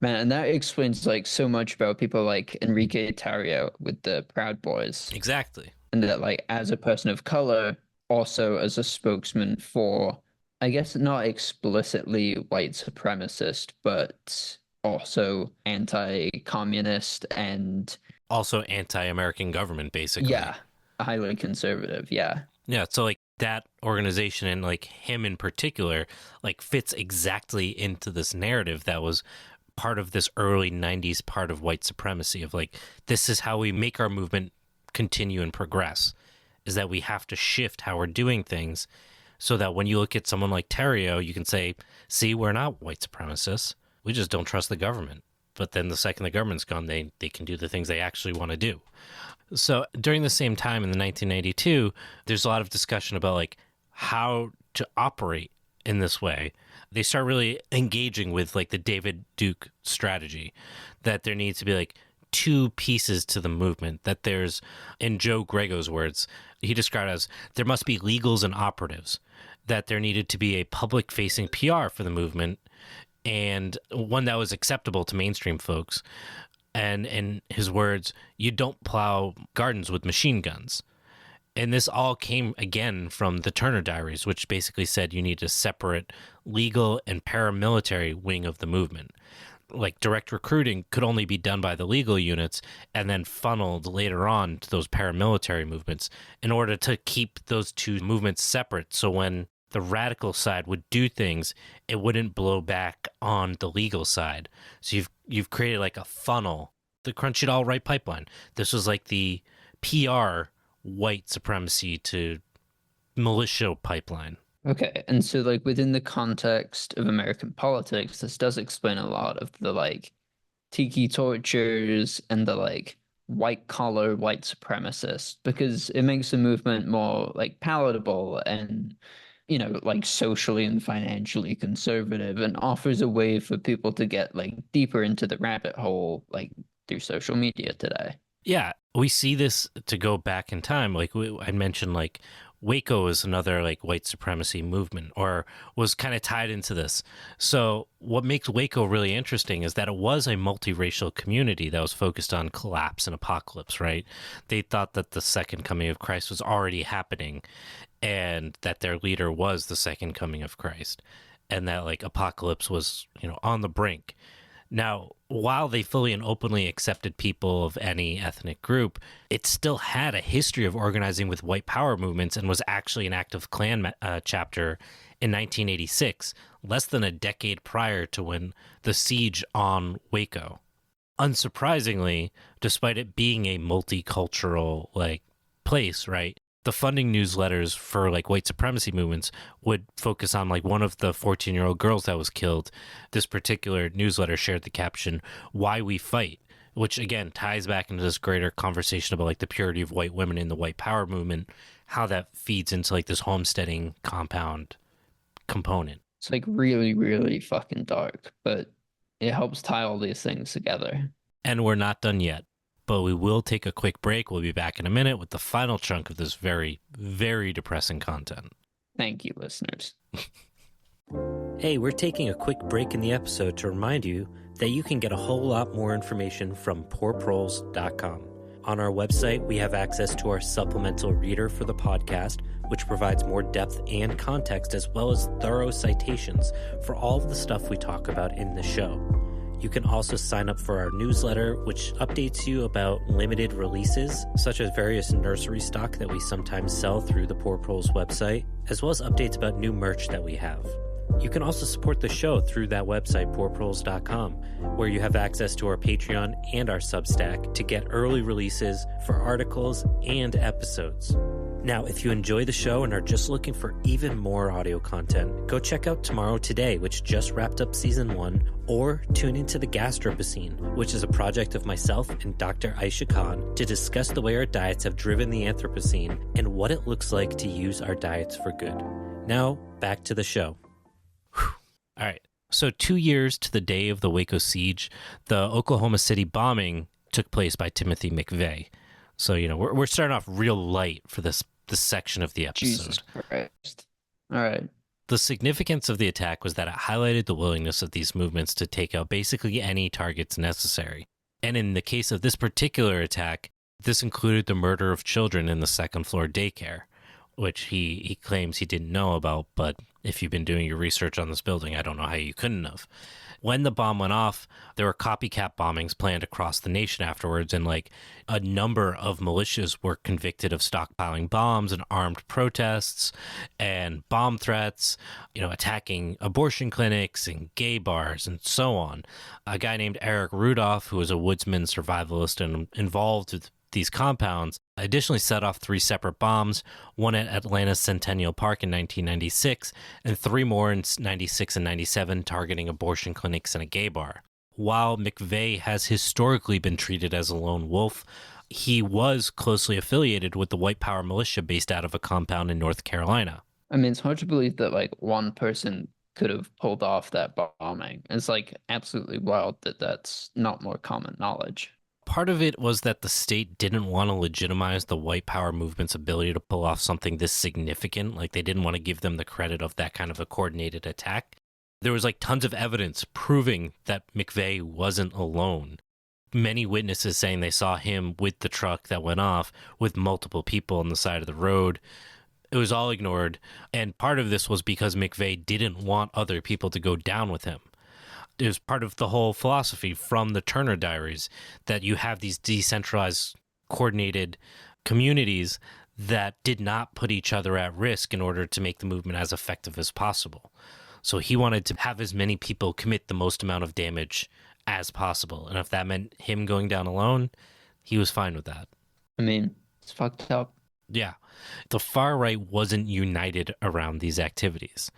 Man, and that explains like so much about people like Enrique Tarrio with the Proud Boys. Exactly. And that like as a person of color, also as a spokesman for, I guess not explicitly white supremacist, but also anti-communist and also anti-American government, basically. Yeah, highly conservative, yeah. Yeah, so like that organization and like him in particular like fits exactly into this narrative that was part of this early 90s part of white supremacy of like, this is how we make our movement continue and progress, is that we have to shift how we're doing things so that when you look at someone like Terrio, you can say, see, we're not white supremacists. We just don't trust the government. But then the second the government's gone, they can do the things they actually want to do. So during the same time in the 1992, there's a lot of discussion about like how to operate in this way. They start really engaging with like the David Duke strategy, that there needs to be like two pieces to the movement, that there's, in Joe Grego's words, he described it as there must be legals and operatives, that there needed to be a public facing PR for the movement and one that was acceptable to mainstream folks. And in his words, you don't plow gardens with machine guns. And this all came again from the Turner Diaries, which basically said you need a separate legal and paramilitary wing of the movement. Like direct recruiting could only be done by the legal units and then funneled later on to those paramilitary movements in order to keep those two movements separate. So when the radical side would do things, it wouldn't blow back on the legal side. So you've created like a funnel, the Crunch It All Right pipeline. This was like the PR white supremacy to militia pipeline. Okay, and so like within the context of American politics, this does explain a lot of the like tiki tortures and the like white collar white supremacists, because it makes the movement more like palatable and like socially and financially conservative, and offers a way for people to get like deeper into the rabbit hole like through social media today. Yeah, we see this to go back in time. Like I mentioned, like Waco is another like white supremacy movement, or was kind of tied into this. So what makes Waco really interesting is that it was a multiracial community that was focused on collapse and apocalypse, right? They thought that the second coming of Christ was already happening and that their leader was the second coming of Christ, and that like apocalypse was, on the brink. Now, while they fully and openly accepted people of any ethnic group, it still had a history of organizing with white power movements and was actually an active Klan chapter in 1986, less than a decade prior to when the siege on Waco. Unsurprisingly, despite it being a multicultural like place, right? The funding newsletters for like white supremacy movements would focus on like one of the 14-year-old girls that was killed. This particular newsletter shared the caption, "Why We Fight," which again ties back into this greater conversation about like the purity of white women in the white power movement, how that feeds into like this homesteading compound component. It's like really, really fucking dark, but it helps tie all these things together. And we're not done yet. But we will take a quick break. We'll be back in a minute with the final chunk of this very, very depressing content. Thank you, listeners. Hey, we're taking a quick break in the episode to remind you that you can get a whole lot more information from poorproles.com. On our website, we have access to our supplemental reader for the podcast, which provides more depth and context as well as thorough citations for all of the stuff we talk about in the show. You can also sign up for our newsletter, which updates you about limited releases, such as various nursery stock that we sometimes sell through the Poor Proles website, as well as updates about new merch that we have. You can also support the show through that website, poorproles.com, where you have access to our Patreon and our Substack to get early releases for articles and episodes. Now, if you enjoy the show and are just looking for even more audio content, go check out Tomorrow Today, which just wrapped up season 1, or tune into The Gastropocene, which is a project of myself and Dr. Aisha Khan to discuss the way our diets have driven the Anthropocene and what it looks like to use our diets for good. Now, back to the show. Whew. All right. So 2 years to the day of the Waco siege, the Oklahoma City bombing took place by Timothy McVeigh. So, we're starting off real light for this section of the episode. Jesus Christ. All right. The significance of the attack was that it highlighted the willingness of these movements to take out basically any targets necessary. And in the case of this particular attack, this included the murder of children in the second-floor daycare, which he claims he didn't know about, but if you've been doing your research on this building, I don't know how you couldn't have. When the bomb went off, there were copycat bombings planned across the nation afterwards, and like a number of militias were convicted of stockpiling bombs and armed protests and bomb threats, attacking abortion clinics and gay bars and so on. A guy named Eric Rudolph, who was a woodsman survivalist and involved with these compounds, additionally set off 3 separate bombs, one at Atlanta's Centennial Park in 1996, and 3 more in 96 and 97 targeting abortion clinics and a gay bar. While McVeigh has historically been treated as a lone wolf, he was closely affiliated with the white power militia based out of a compound in North Carolina. I mean, it's hard to believe that like one person could have pulled off that bombing. It's like absolutely wild that that's not more common knowledge. Part of it was that the state didn't want to legitimize the white power movement's ability to pull off something this significant. Like, they didn't want to give them the credit of that kind of a coordinated attack. There was like tons of evidence proving that McVeigh wasn't alone. Many witnesses saying they saw him with the truck that went off with multiple people on the side of the road. It was all ignored. And part of this was because McVeigh didn't want other people to go down with him. It was part of the whole philosophy from the Turner Diaries that you have these decentralized, coordinated communities that did not put each other at risk in order to make the movement as effective as possible. So he wanted to have as many people commit the most amount of damage as possible. And if that meant him going down alone, he was fine with that. I mean, it's fucked up. Yeah. The far right wasn't united around these activities.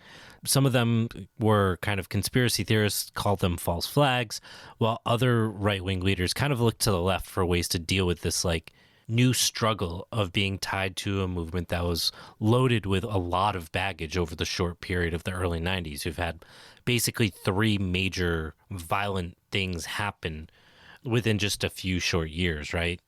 Some of them were kind of conspiracy theorists, called them false flags, while other right-wing leaders kind of looked to the left for ways to deal with this like new struggle of being tied to a movement that was loaded with a lot of baggage over the short period of the early 90s. You've had basically 3 major violent things happen within just a few short years, right?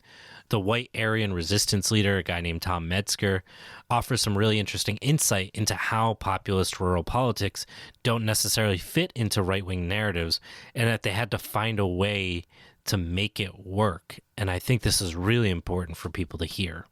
The white Aryan resistance leader, a guy named Tom Metzger, offers some really interesting insight into how populist rural politics don't necessarily fit into right-wing narratives, and that they had to find a way to make it work. And I think this is really important for people to hear.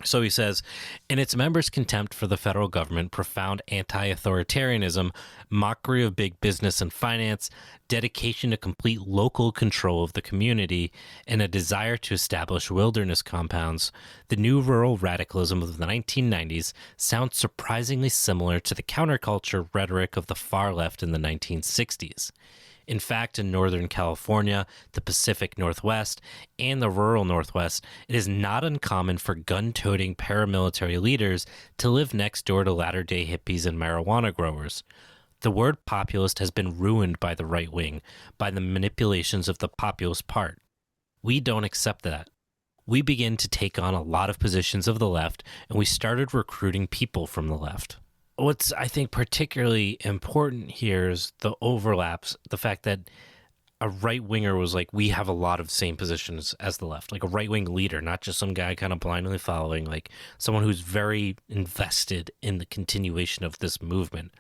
So he says, in its members' contempt for the federal government, profound anti-authoritarianism, mockery of big business and finance, dedication to complete local control of the community, and a desire to establish wilderness compounds, the new rural radicalism of the 1990s sounds surprisingly similar to the counterculture rhetoric of the far left in the 1960s. In fact, in Northern California, the Pacific Northwest, and the rural Northwest, it is not uncommon for gun-toting paramilitary leaders to live next door to latter-day hippies and marijuana growers. The word populist has been ruined by the right wing, by the manipulations of the populist part. We don't accept that. We begin to take on a lot of positions of the left, and we started recruiting people from the left. What's, I think, particularly important here is the overlaps, the fact that a right-winger was like, we have a lot of same positions as the left, like a right-wing leader, not just some guy kind of blindly following, like someone who's very invested in the continuation of this movement,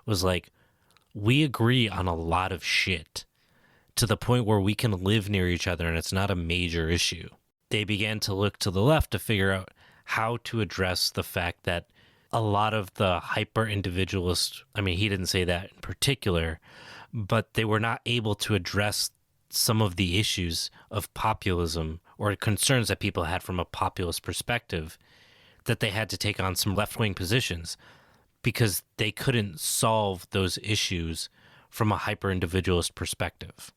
was like, we agree on a lot of shit to the point where we can live near each other and it's not a major issue. They began to look to the left to figure out how to address the fact that a lot of the hyper-individualist, I mean, he didn't say that in particular, but they were not able to address some of the issues of populism or concerns that people had from a populist perspective, that they had to take on some left-wing positions because they couldn't solve those issues from a hyper-individualist perspective.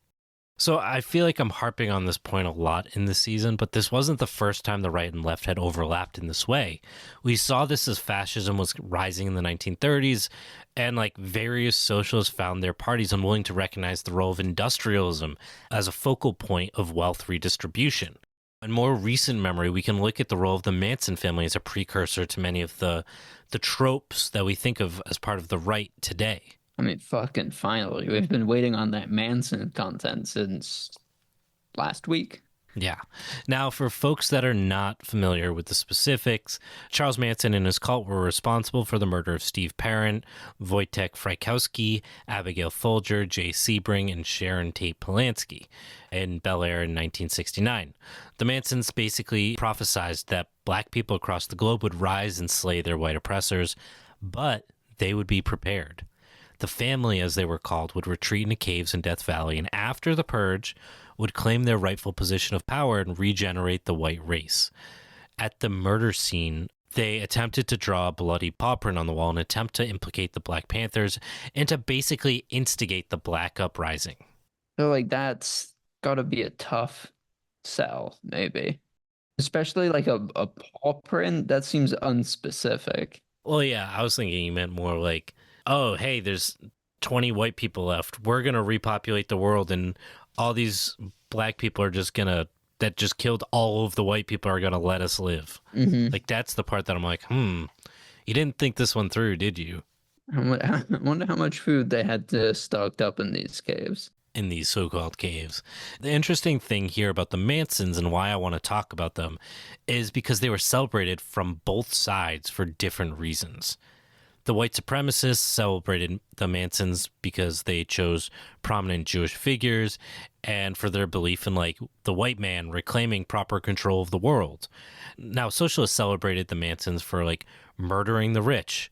So I feel like I'm harping on this point a lot in this season, but this wasn't the first time the right and left had overlapped in this way. We saw this as fascism was rising in the 1930s, and like various socialists found their parties unwilling to recognize the role of industrialism as a focal point of wealth redistribution. In more recent memory, we can look at the role of the Manson family as a precursor to many of the tropes that we think of as part of the right today. I mean, fucking finally. We've been waiting on that Manson content since last week. Yeah. Now, for folks that are not familiar with the specifics, Charles Manson and his cult were responsible for the murder of Steve Parent, Wojtek Frykowski, Abigail Folger, Jay Sebring, and Sharon Tate Polanski in Bel Air in 1969. The Mansons basically prophesized that black people across the globe would rise and slay their white oppressors, but they would be prepared. The family, as they were called, would retreat into caves in Death Valley, and after the purge, would claim their rightful position of power and regenerate the white race. At the murder scene, they attempted to draw a bloody paw print on the wall in an attempt to implicate the Black Panthers and to basically instigate the Black Uprising. So, like, that's gotta be a tough sell, maybe. Especially, like, a paw print, that seems unspecific. Well, yeah, I was thinking you meant more like, oh, hey, there's 20 white people left. We're going to repopulate the world, and all these black people are just going to, that just killed all of the white people, are going to let us live. Mm-hmm. Like, that's the part that I'm like, you didn't think this one through, did you? I wonder how much food they had to stocked up in these caves. In these so-called caves. The interesting thing here about the Mansons and why I want to talk about them is because they were celebrated from both sides for different reasons. The white supremacists celebrated the Mansons because they chose prominent Jewish figures and for their belief in like the white man reclaiming proper control of the world. Now, socialists celebrated the Mansons for like murdering the rich.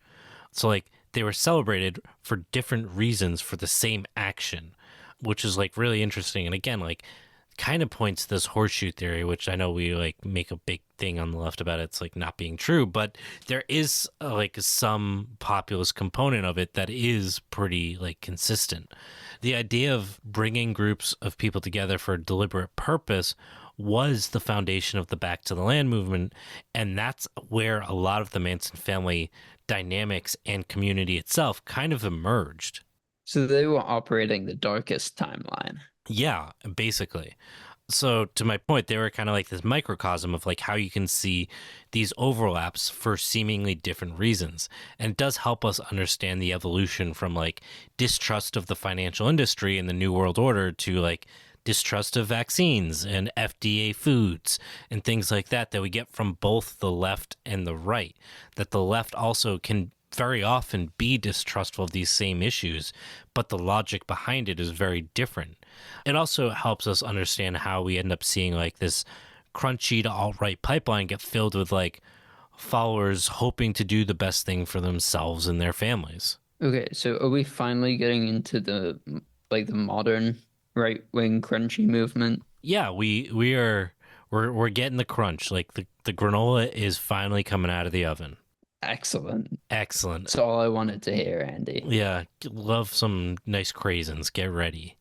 So like they were celebrated for different reasons for the same action, which is like really interesting. And again, like kind of points to this horseshoe theory, which I know we like make a big thing on the left about it's like not being true, but there is like some populist component of it that is pretty like consistent. The idea of bringing groups of people together for a deliberate purpose was the foundation of the Back to the Land movement, and that's where a lot of the Manson family dynamics and community itself kind of emerged. So they were operating the darkest timeline. Yeah, basically. So to my point, they were kind of like this microcosm of like how you can see these overlaps for seemingly different reasons. And it does help us understand the evolution from like distrust of the financial industry and the New World Order to like distrust of vaccines and FDA foods and things like that we get from both the left and the right. That the left also can very often be distrustful of these same issues, but the logic behind it is very different. It also helps us understand how we end up seeing like this crunchy to alt-right pipeline get filled with like followers hoping to do the best thing for themselves and their families. Okay, so are we finally getting into the modern right-wing crunchy movement? Yeah, we're getting the crunch. Like the granola is finally coming out of the oven. Excellent. Excellent. That's all I wanted to hear, Andy. Yeah, love some nice craisins. Get ready.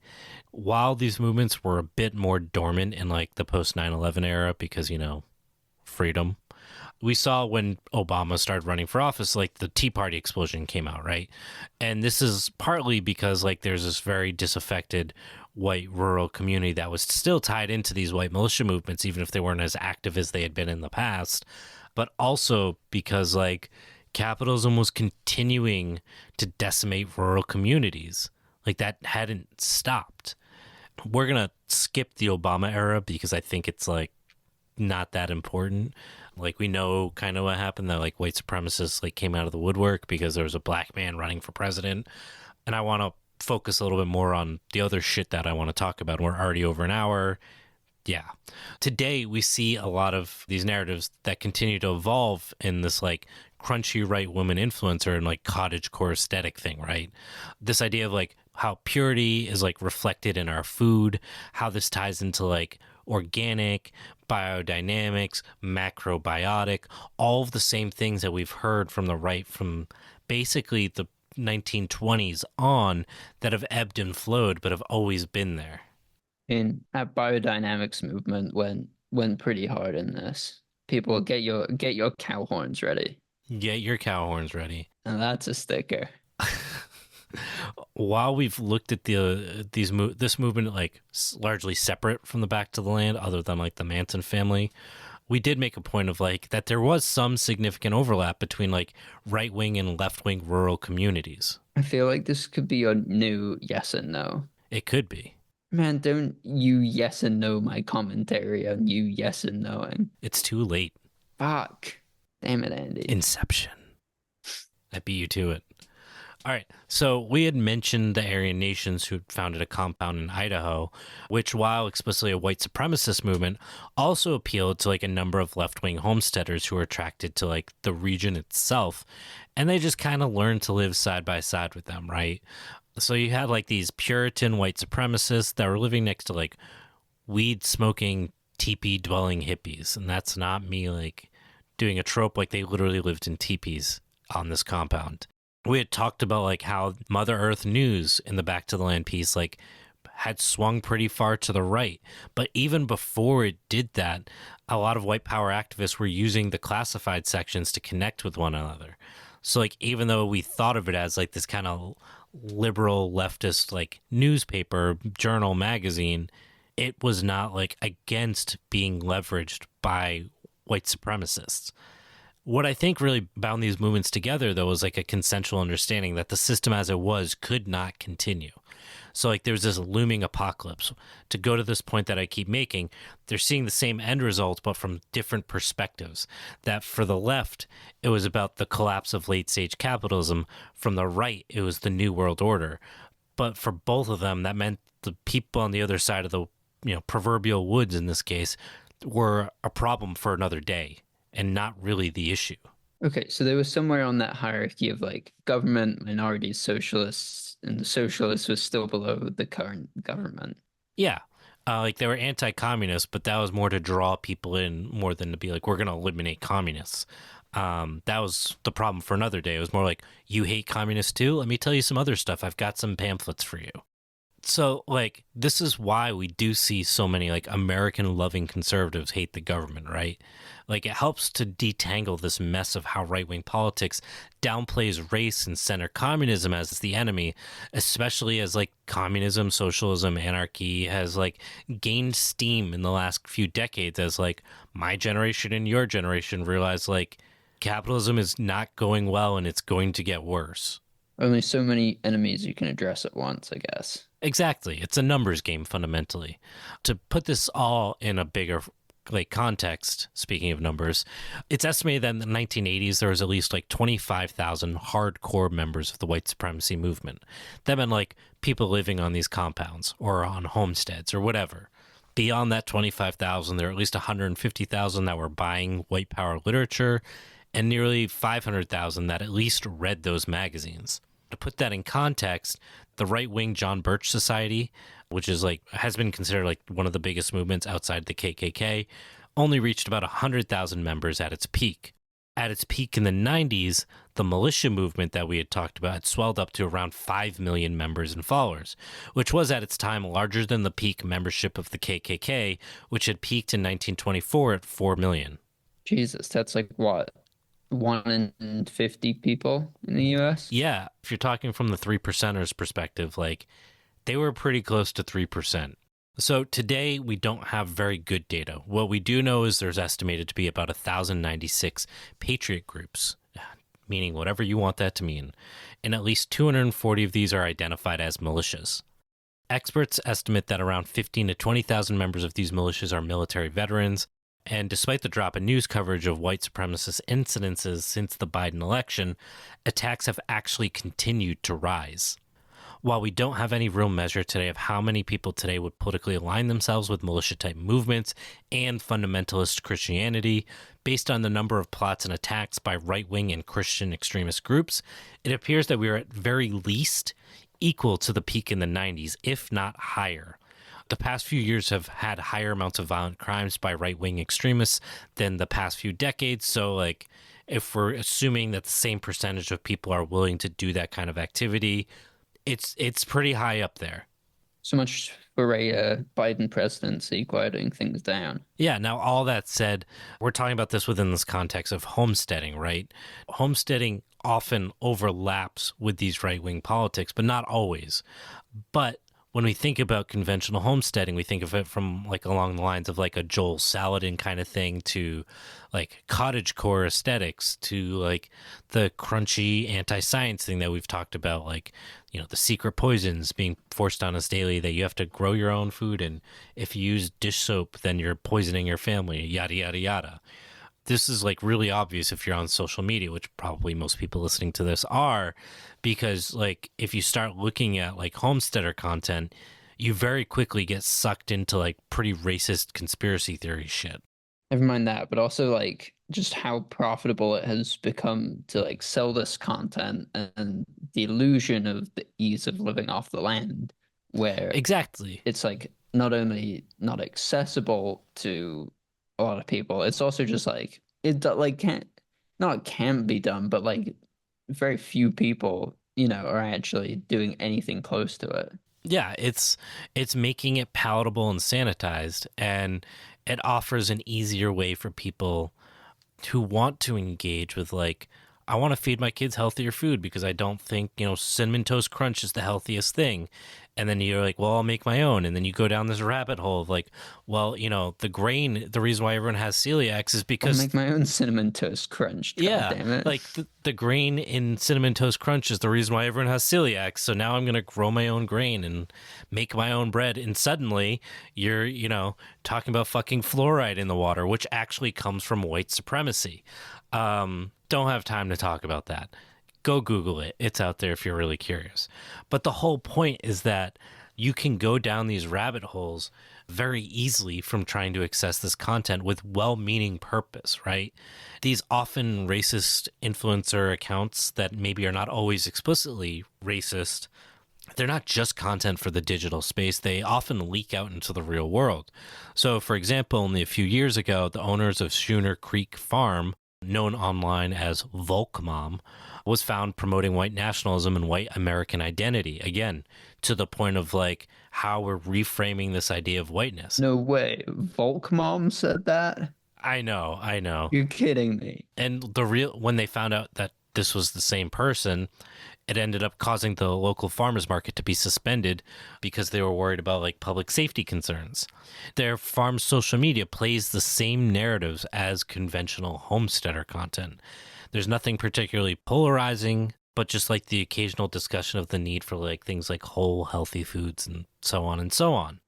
While these movements were a bit more dormant in like the post 9/11 era because, you know, freedom, we saw when Obama started running for office, like the Tea Party explosion came out, right? And this is partly because like there's this very disaffected white rural community that was still tied into these white militia movements, even if they weren't as active as they had been in the past. But also because like capitalism was continuing to decimate rural communities. Like that hadn't stopped. We're going to skip the Obama era because I think it's like not that important. Like we know kind of what happened, that like white supremacists like came out of the woodwork because there was a black man running for president. And I want to focus a little bit more on the other shit that I want to talk about. We're already over an hour. Yeah. Today, we see a lot of these narratives that continue to evolve in this like crunchy right woman influencer and like cottagecore aesthetic thing, right? This idea of like how purity is like reflected in our food, how this ties into like organic, biodynamics, macrobiotic, all of the same things that we've heard from the right from basically the 1920s on that have ebbed and flowed but have always been there. In that biodynamics movement went pretty hard in this. People get your cow horns ready. Get your cow horns ready. And that's a sticker. While we've looked at this movement like largely separate from the Back to the Land, other than like the Manson family, we did make a point of like that there was some significant overlap between like right wing and left wing rural communities. I feel like this could be a new yes and no. It could be. Man, don't you yes and no my commentary on you yes and knowing. It's too late. Fuck. Damn it, Andy. Inception. I beat you to it. All right, so we had mentioned the Aryan Nations who founded a compound in Idaho, which, while explicitly a white supremacist movement, also appealed to like a number of left-wing homesteaders who were attracted to like the region itself, and they just kind of learned to live side by side with them, right? So you had like these Puritan white supremacists that were living next to like weed-smoking, teepee-dwelling hippies, and that's not me like doing a trope, like they literally lived in teepees on this compound. We had talked about like how Mother Earth News in the Back to the Land piece like had swung pretty far to the right. But even before it did that, a lot of white power activists were using the classified sections to connect with one another. So like even though we thought of it as like this kind of liberal leftist like newspaper, journal, magazine, it was not like against being leveraged by white supremacists. What I think really bound these movements together, though, was like a consensual understanding that the system as it was could not continue. So, like, there's this looming apocalypse. To go to this point that I keep making, they're seeing the same end result, but from different perspectives. That for the left, it was about the collapse of late stage capitalism. From the right, it was the New World Order. But for both of them, that meant the people on the other side of the proverbial woods in this case were a problem for another day and not really the issue. Okay, so they were somewhere on that hierarchy of like government, minorities, socialists, and the socialists was still below the current government. Yeah. Like they were anti-communist, but that was more to draw people in more than to be like, we're going to eliminate communists. That was the problem for another day. It was more like, you hate communists too? Let me tell you some other stuff. I've got some pamphlets for you. So, like, this is why we do see so many, like, American-loving conservatives hate the government, right? Like, it helps to detangle this mess of how right-wing politics downplays race and center communism as the enemy, especially as, like, communism, socialism, anarchy has, like, gained steam in the last few decades as, like, my generation and your generation realize, like, capitalism is not going well and it's going to get worse. Only so many enemies you can address at once, I guess. Exactly. It's a numbers game fundamentally. To put this all in a bigger like context, speaking of numbers, it's estimated that in the 1980s there was at least like 25,000 hardcore members of the white supremacy movement. That meant like people living on these compounds or on homesteads or whatever. Beyond that 25,000, there are at least 150,000 that were buying white power literature and nearly 500,000 that at least read those magazines. To put that in context, the right-wing John Birch Society, which is like has been considered like one of the biggest movements outside the KKK, only reached about 100,000 members at its peak. At its peak in the 90s, the militia movement that we had talked about had swelled up to around 5 million members and followers, which was at its time larger than the peak membership of the KKK, which had peaked in 1924 at 4 million. Jesus, that's like what? 1 in 50 people in the US? Yeah, if you're talking from the 3%ers perspective, like they were pretty close to 3%. So today we don't have very good data. What we do know is there's estimated to be about 1,096 Patriot groups, meaning whatever you want that to mean, and at least 240 of these are identified as militias. Experts estimate that around 15 to 20,000 members of these militias are military veterans, and despite the drop in news coverage of white supremacist incidences since the Biden election, attacks have actually continued to rise. While we don't have any real measure today of how many people today would politically align themselves with militia-type movements and fundamentalist Christianity, based on the number of plots and attacks by right-wing and Christian extremist groups, it appears that we are at very least equal to the peak in the 90s, if not higher. The past few years have had higher amounts of violent crimes by right-wing extremists than the past few decades. So, like, if we're assuming that the same percentage of people are willing to do that kind of activity, it's pretty high up there. So much for a Biden presidency quieting things down. Yeah, now all that said, we're talking about this within this context of homesteading, right? Homesteading often overlaps with these right-wing politics, but not always. But when we think about conventional homesteading, we think of it from like along the lines of like a Joel Salatin kind of thing to like cottagecore aesthetics to like the crunchy anti-science thing that we've talked about, like, you know, the secret poisons being forced on us daily that you have to grow your own food. And if you use dish soap, then you're poisoning your family, yada, yada, yada. This is like really obvious if you're on social media, which probably most people listening to this are, because like if you start looking at like homesteader content, you very quickly get sucked into like pretty racist conspiracy theory shit. Never mind that, but also like just how profitable it has become to like sell this content and the illusion of the ease of living off the land, where Exactly. it's like not only not accessible to a lot of people, it's also just like like can't be done, but like very few people, are actually doing anything close to it. Yeah, it's making it palatable and sanitized, and it offers an easier way for people who want to engage with like I want to feed my kids healthier food because I don't think, Cinnamon Toast Crunch is the healthiest thing. And then you're like, well, I'll make my own. And then you go down this rabbit hole of like, well, the grain, the reason why everyone has celiacs is I'll because, make my own cinnamon toast crunch. God yeah, damn it. like the grain in Cinnamon Toast Crunch is the reason why everyone has celiacs. So now I'm going to grow my own grain and make my own bread. And suddenly you're, talking about fucking fluoride in the water, which actually comes from white supremacy. Don't have time to talk about that. Go Google it. It's out there if you're really curious. But the whole point is that you can go down these rabbit holes very easily from trying to access this content with well-meaning purpose, right? These often racist influencer accounts that maybe are not always explicitly racist, they're not just content for the digital space. They often leak out into the real world. So, for example, only a few years ago, the owners of Schooner Creek Farm, known online as Volk Mom, was found promoting white nationalism and white American identity. Again, to the point of like how we're reframing this idea of whiteness. No way. Volk Mom said that? I know. You're kidding me. And when they found out that this was the same person, it ended up causing the local farmers market to be suspended because they were worried about like public safety concerns. Their farm's social media plays the same narratives as conventional homesteader content. There's nothing particularly polarizing, but just like the occasional discussion of the need for like things like whole, healthy foods and so on and so on.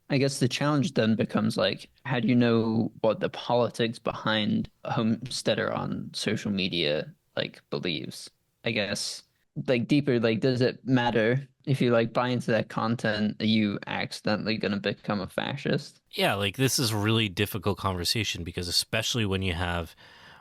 I guess the challenge then becomes like, how do you know what the politics behind a homesteader on social media like believes? I guess like deeper, like does it matter if you like buy into that content, are you accidentally going to become a fascist? Yeah, like this is a really difficult conversation because especially when you have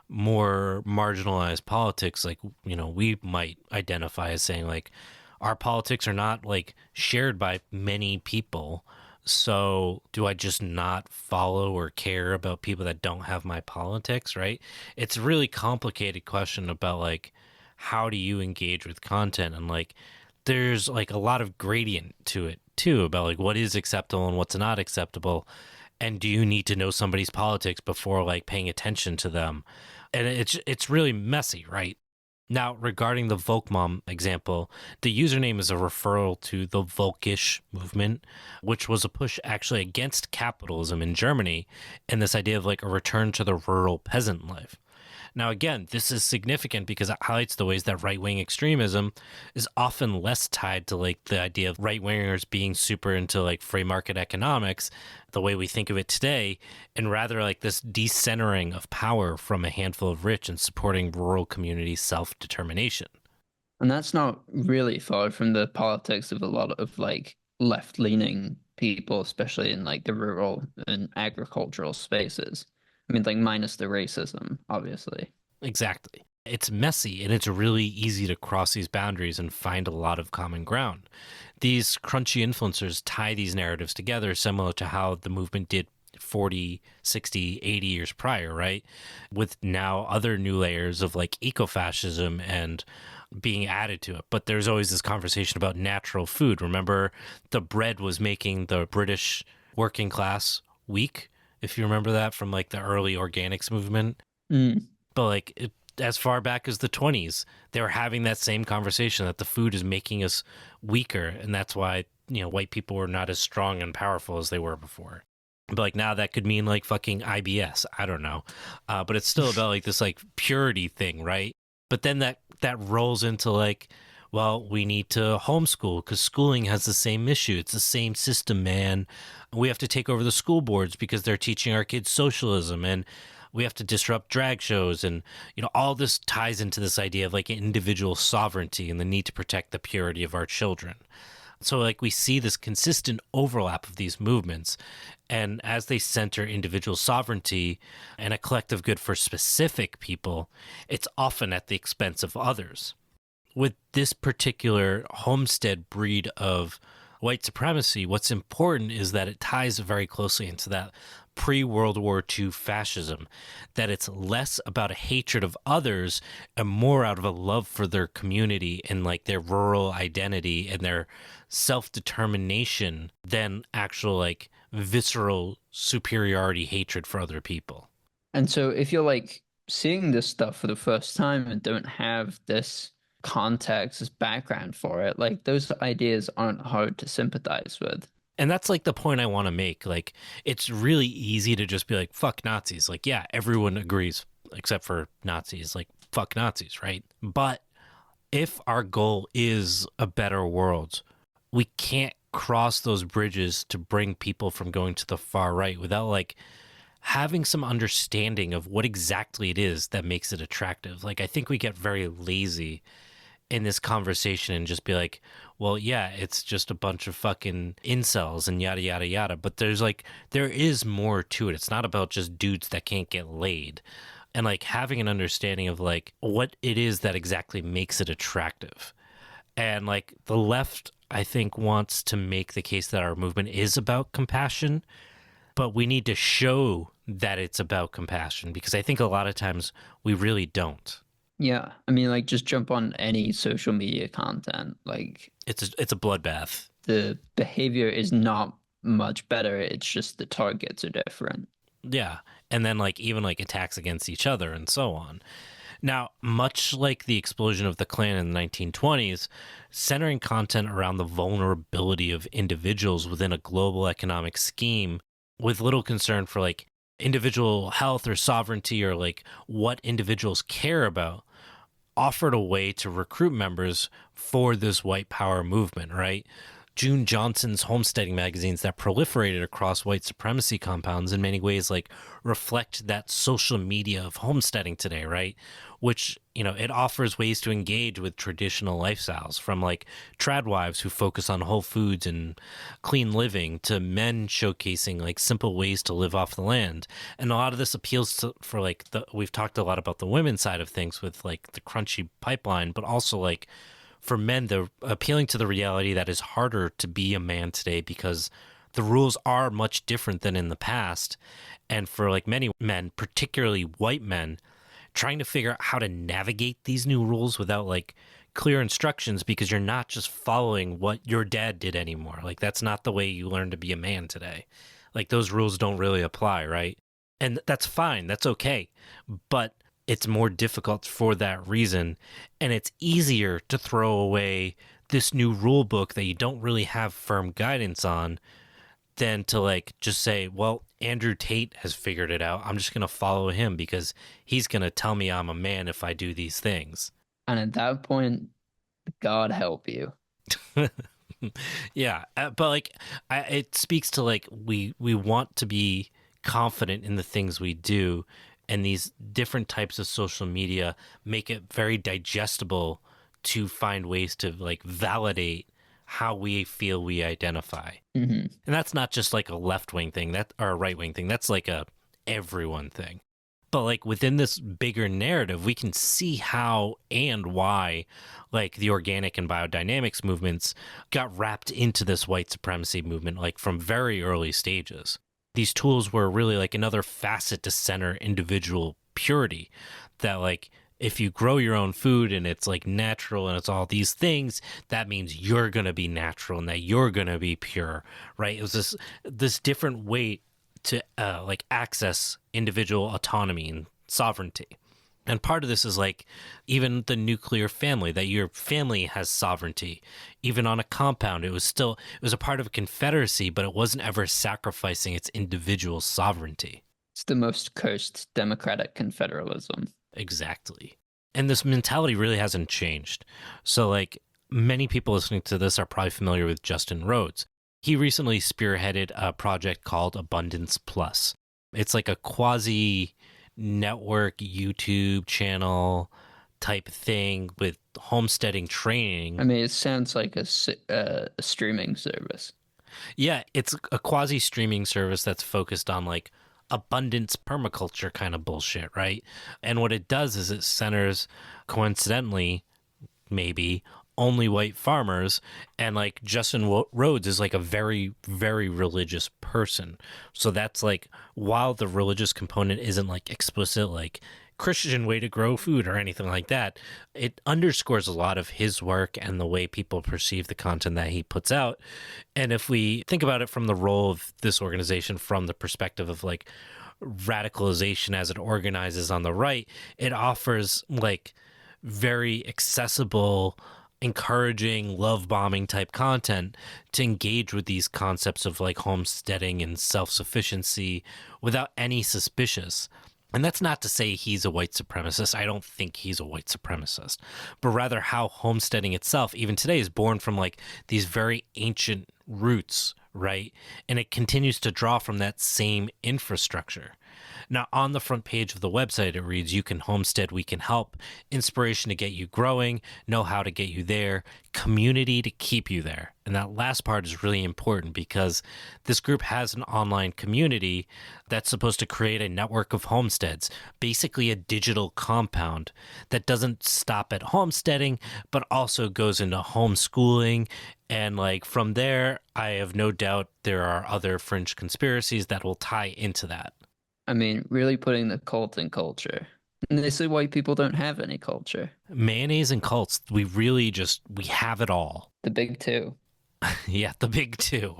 more marginalized politics, like, we might identify as saying like our politics are not like shared by many people. So do I just not follow or care about people that don't have my politics, right? It's a really complicated question about like, how do you engage with content? And like, there's like a lot of gradient to it too about like what is acceptable and what's not acceptable. And do you need to know somebody's politics before like paying attention to them? And it's really messy, right? Now, regarding the Volkmom example, the username is a referral to the Volkisch movement, which was a push actually against capitalism in Germany and this idea of like a return to the rural peasant life. Now, again, this is significant because it highlights the ways that right-wing extremism is often less tied to like the idea of right-wingers being super into like free market economics, the way we think of it today, and rather like this decentering of power from a handful of rich and supporting rural community self-determination. And that's not really far from the politics of a lot of like left-leaning people, especially in like the rural and agricultural spaces. I mean, like minus the racism, obviously. Exactly. It's messy and it's really easy to cross these boundaries and find a lot of common ground. These crunchy influencers tie these narratives together, similar to how the movement did 40, 60, 80 years prior, right? With now other new layers of like ecofascism and being added to it. But there's always this conversation about natural food. Remember, the bread was making the British working class weak, if you remember that from like the early organics movement. Mm. But like as far back as the 20s, they were having that same conversation that the food is making us weaker. And that's why, white people were not as strong and powerful as they were before. But like now that could mean like fucking IBS. I don't know. But it's still about like this like purity thing, right? But then that rolls into like, well, we need to homeschool because schooling has the same issue. It's the same system, man. We have to take over the school boards because they're teaching our kids socialism, and we have to disrupt drag shows. And, all this ties into this idea of like individual sovereignty and the need to protect the purity of our children. So like we see this consistent overlap of these movements, and as they center individual sovereignty and a collective good for specific people, it's often at the expense of others. With this particular homestead breed of white supremacy, what's important is that it ties very closely into that pre-World War II fascism, that it's less about a hatred of others and more out of a love for their community and like their rural identity and their self-determination than actual like visceral superiority hatred for other people. And so if you're like seeing this stuff for the first time and don't have this context, this background for it, like those ideas aren't hard to sympathize with. And that's like the point I want to make. Like, it's really easy to just be like, fuck Nazis. Like, yeah, everyone agrees except for Nazis. Like, fuck Nazis, right? But if our goal is a better world, we can't cross those bridges to bring people from going to the far right without like having some understanding of what exactly it is that makes it attractive. Like, I think we get very lazy in this conversation and just be like, well, yeah, it's just a bunch of fucking incels and yada, yada, yada. But there is more to it. It's not about just dudes that can't get laid. And like having an understanding of like what it is that exactly makes it attractive. And like the left, I think, wants to make the case that our movement is about compassion, but we need to show that it's about compassion because I think a lot of times we really don't. Yeah, I mean, like just jump on any social media content. Like It's a bloodbath. the behavior is not much better. It's just the targets are different. Yeah. And then like even like attacks against each other and so on. Now, much like the explosion of the Klan in the 1920s, centering content around the vulnerability of individuals within a global economic scheme with little concern for like individual health or sovereignty or like what individuals care about offered a way to recruit members for this white power movement, right? June Johnson's homesteading magazines that proliferated across white supremacy compounds in many ways like reflect that social media of homesteading today, right? Which, you know, it offers ways to engage with traditional lifestyles from like trad wives who focus on whole foods and clean living to men showcasing like simple ways to live off the land. And a lot of this appeals to for like we've talked a lot about the women's side of things with like the crunchy pipeline, but also like for men, they're appealing to the reality that it's harder to be a man today because the rules are much different than in the past. And for like many men, particularly white men, trying to figure out how to navigate these new rules without like clear instructions because you're not just following what your dad did anymore. Like that's not the way you learn to be a man today. Like those rules don't really apply, right? And that's fine. That's okay. But it's more difficult for that reason. And it's easier to throw away this new rule book that you don't really have firm guidance on than to like just say, well, Andrew Tate has figured it out. I'm just going to follow him because he's going to tell me I'm a man if I do these things. And at that point, God help you. Yeah. But like, it speaks to like, we want to be confident in the things we do. And these different types of social media make it very digestible to find ways to like validate how we feel we identify. Mm-hmm. And that's not just like a left-wing thing or a right-wing thing. That's like a everyone thing. But like within this bigger narrative, we can see how and why like the organic and biodynamics movements got wrapped into this white supremacy movement like from very early stages. These tools were really like another facet to center individual purity that like if you grow your own food and it's like natural and it's all these things, that means you're going to be natural and that you're going to be pure, right? It was this different way to like access individual autonomy and sovereignty. And part of this is like even the nuclear family, that your family has sovereignty. Even on a compound, it was a part of a confederacy, but it wasn't ever sacrificing its individual sovereignty. It's the most cursed democratic confederalism. Exactly. And this mentality really hasn't changed. So like many people listening to this are probably familiar with Justin Rhodes. He recently spearheaded a project called Abundance Plus. It's like a quasi network YouTube channel type thing with homesteading training. I mean, it sounds like a streaming service. Yeah, it's a quasi streaming service that's focused on like abundance permaculture kind of bullshit, right? And what it does is it centers, coincidentally, maybe only white farmers, and like Justin Rhodes is like a very, very religious person. So that's like, while the religious component isn't like explicit, like Christian way to grow food or anything like that, it underscores a lot of his work and the way people perceive the content that he puts out. And if we think about it from the role of this organization from the perspective of like radicalization as it organizes on the right, it offers like very accessible, encouraging, love bombing type content to engage with these concepts of like homesteading and self sufficiency without any suspicious. And that's not to say he's a white supremacist. I don't think he's a white supremacist, but rather how homesteading itself, even today, is born from like these very ancient roots, right? And it continues to draw from that same infrastructure. Now, on the front page of the website, it reads, "You can homestead, we can help. Inspiration to get you growing, know how to get you there, community to keep you there." And that last part is really important because this group has an online community that's supposed to create a network of homesteads, basically a digital compound that doesn't stop at homesteading, but also goes into homeschooling. And like from there, I have no doubt there are other fringe conspiracies that will tie into that. I mean, really putting the cult in culture. And they say white people don't have any culture. Mayonnaise and cults, we have it all. The big two. Yeah, the big two.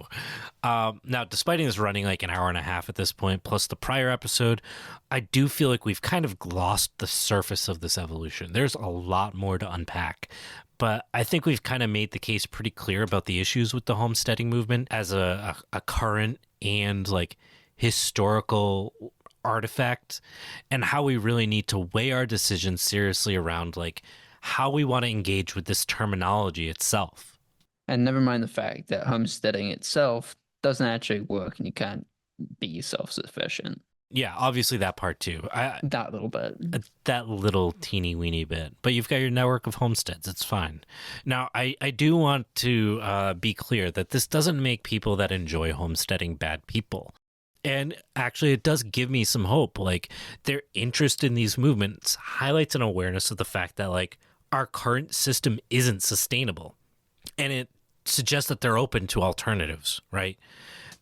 Now, despite this running like an hour and a half at this point, plus the prior episode, I do feel like we've kind of glossed the surface of this evolution. There's a lot more to unpack. But I think we've kind of made the case pretty clear about the issues with the homesteading movement as a current and like historical artifact, and how we really need to weigh our decisions seriously around like how we want to engage with this terminology itself. And never mind the fact that homesteading itself doesn't actually work and you can't be self-sufficient. Yeah, obviously that part too. That little bit. That little teeny weeny bit. But you've got your network of homesteads. It's fine. Now, I do want to be clear that this doesn't make people that enjoy homesteading bad people. And actually, it does give me some hope. Like, their interest in these movements highlights an awareness of the fact that, like, our current system isn't sustainable. And it suggests that they're open to alternatives, right?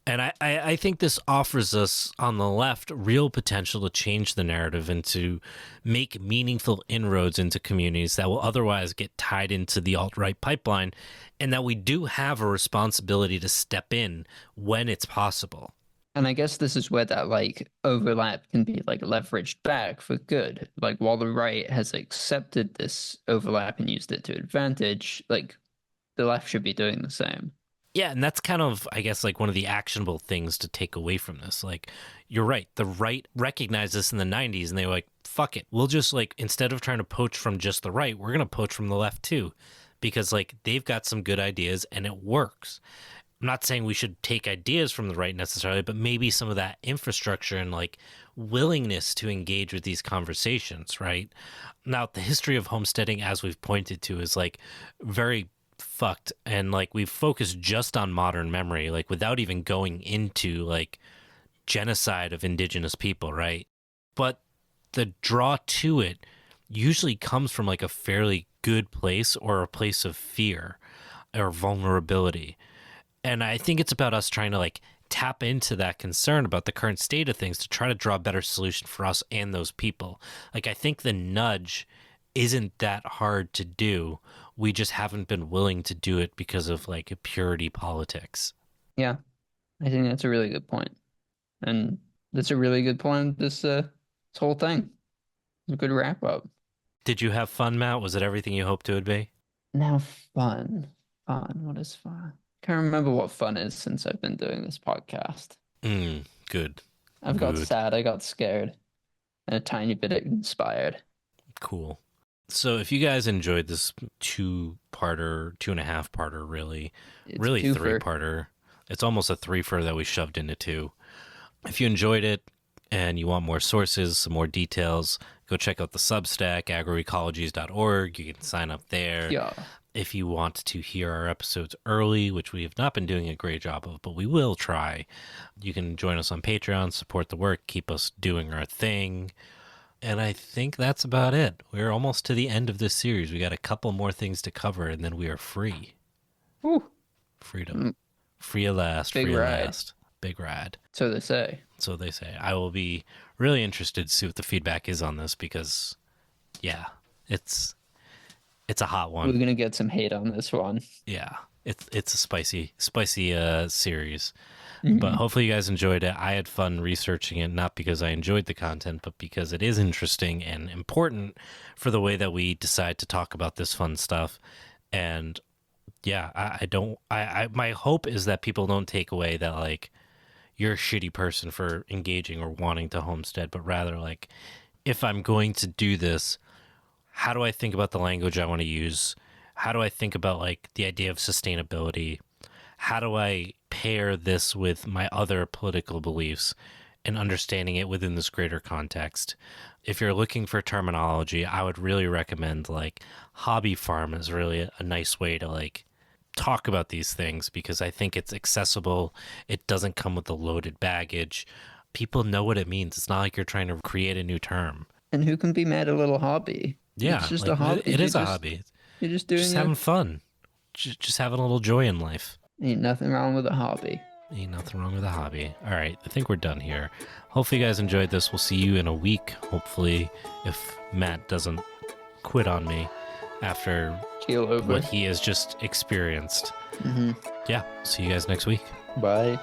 And I think this offers us, on the left, real potential to change the narrative and to make meaningful inroads into communities that will otherwise get tied into the alt-right pipeline, and that we do have a responsibility to step in when it's possible. And I guess this is where that like overlap can be like leveraged back for good. Like while the right has accepted this overlap and used it to advantage, like the left should be doing the same. Yeah, and that's kind of, I guess, like one of the actionable things to take away from this. Like, you're right. The right recognized this in the 90s, and they were like, fuck it. We'll just, like, instead of trying to poach from just the right, we're going to poach from the left, too. Because, like, they've got some good ideas, and it works. I'm not saying we should take ideas from the right necessarily, but maybe some of that infrastructure and like willingness to engage with these conversations, right? Now, the history of homesteading, as we've pointed to, is like very fucked. And like we've focused just on modern memory, like without even going into like genocide of indigenous people, right? But the draw to it usually comes from like a fairly good place or a place of fear or vulnerability. And I think it's about us trying to like tap into that concern about the current state of things to try to draw a better solution for us and those people. Like, I think the nudge isn't that hard to do. We just haven't been willing to do it because of like purity politics. Yeah, I think that's a really good point. And that's a really good point. This whole thing. It's a good wrap up. Did you have fun, Matt? Was it everything you hoped it would be? Now fun. Fun. What is fun? Can't remember what fun is since I've been doing this podcast. Good. I've got sad, I got scared, and a tiny bit inspired. Cool. So if you guys enjoyed this two-parter, 2.5-parter, really three-parter, it's almost a threefer that we shoved into two. If you enjoyed it and you want more sources, some more details, go check out the Substack, agroecologies.org. You can sign up there. Yeah. If you want to hear our episodes early, which we have not been doing a great job of, but we will try, you can join us on Patreon, support the work, keep us doing our thing. And I think that's about it. We're almost to the end of this series. We got a couple more things to cover, and then we are free. Ooh. Freedom. Free at last. Big free ride. at last. Big ride. So they say. So they say. I will be really interested to see what the feedback is on this because, yeah, it's a hot one. We're gonna get some hate on this one. Yeah, it's a spicy series. But hopefully you guys enjoyed it. I had fun researching it, not because I enjoyed the content, but because it is interesting and important for the way that we decide to talk about this fun stuff. And yeah, my hope is that people don't take away that like you're a shitty person for engaging or wanting to homestead, but rather like, if I'm going to do this, how do I think about the language I want to use? How do I think about like the idea of sustainability? How do I pair this with my other political beliefs and understanding it within this greater context? If you're looking for terminology, I would really recommend like hobby farm is really a nice way to like talk about these things, because I think it's accessible. It doesn't come with the loaded baggage. People know what it means. It's not like you're trying to create a new term. And who can be mad at a little hobby? Yeah, it's just like, a hobby. It is a hobby. You're just doing just having fun. Just having a little joy in life. Ain't nothing wrong with a hobby. Ain't nothing wrong with a hobby. All right, I think we're done here. Hopefully you guys enjoyed this. We'll see you in a week, hopefully, if Matt doesn't quit on me after what he has just experienced. Yeah, see you guys next week. Bye.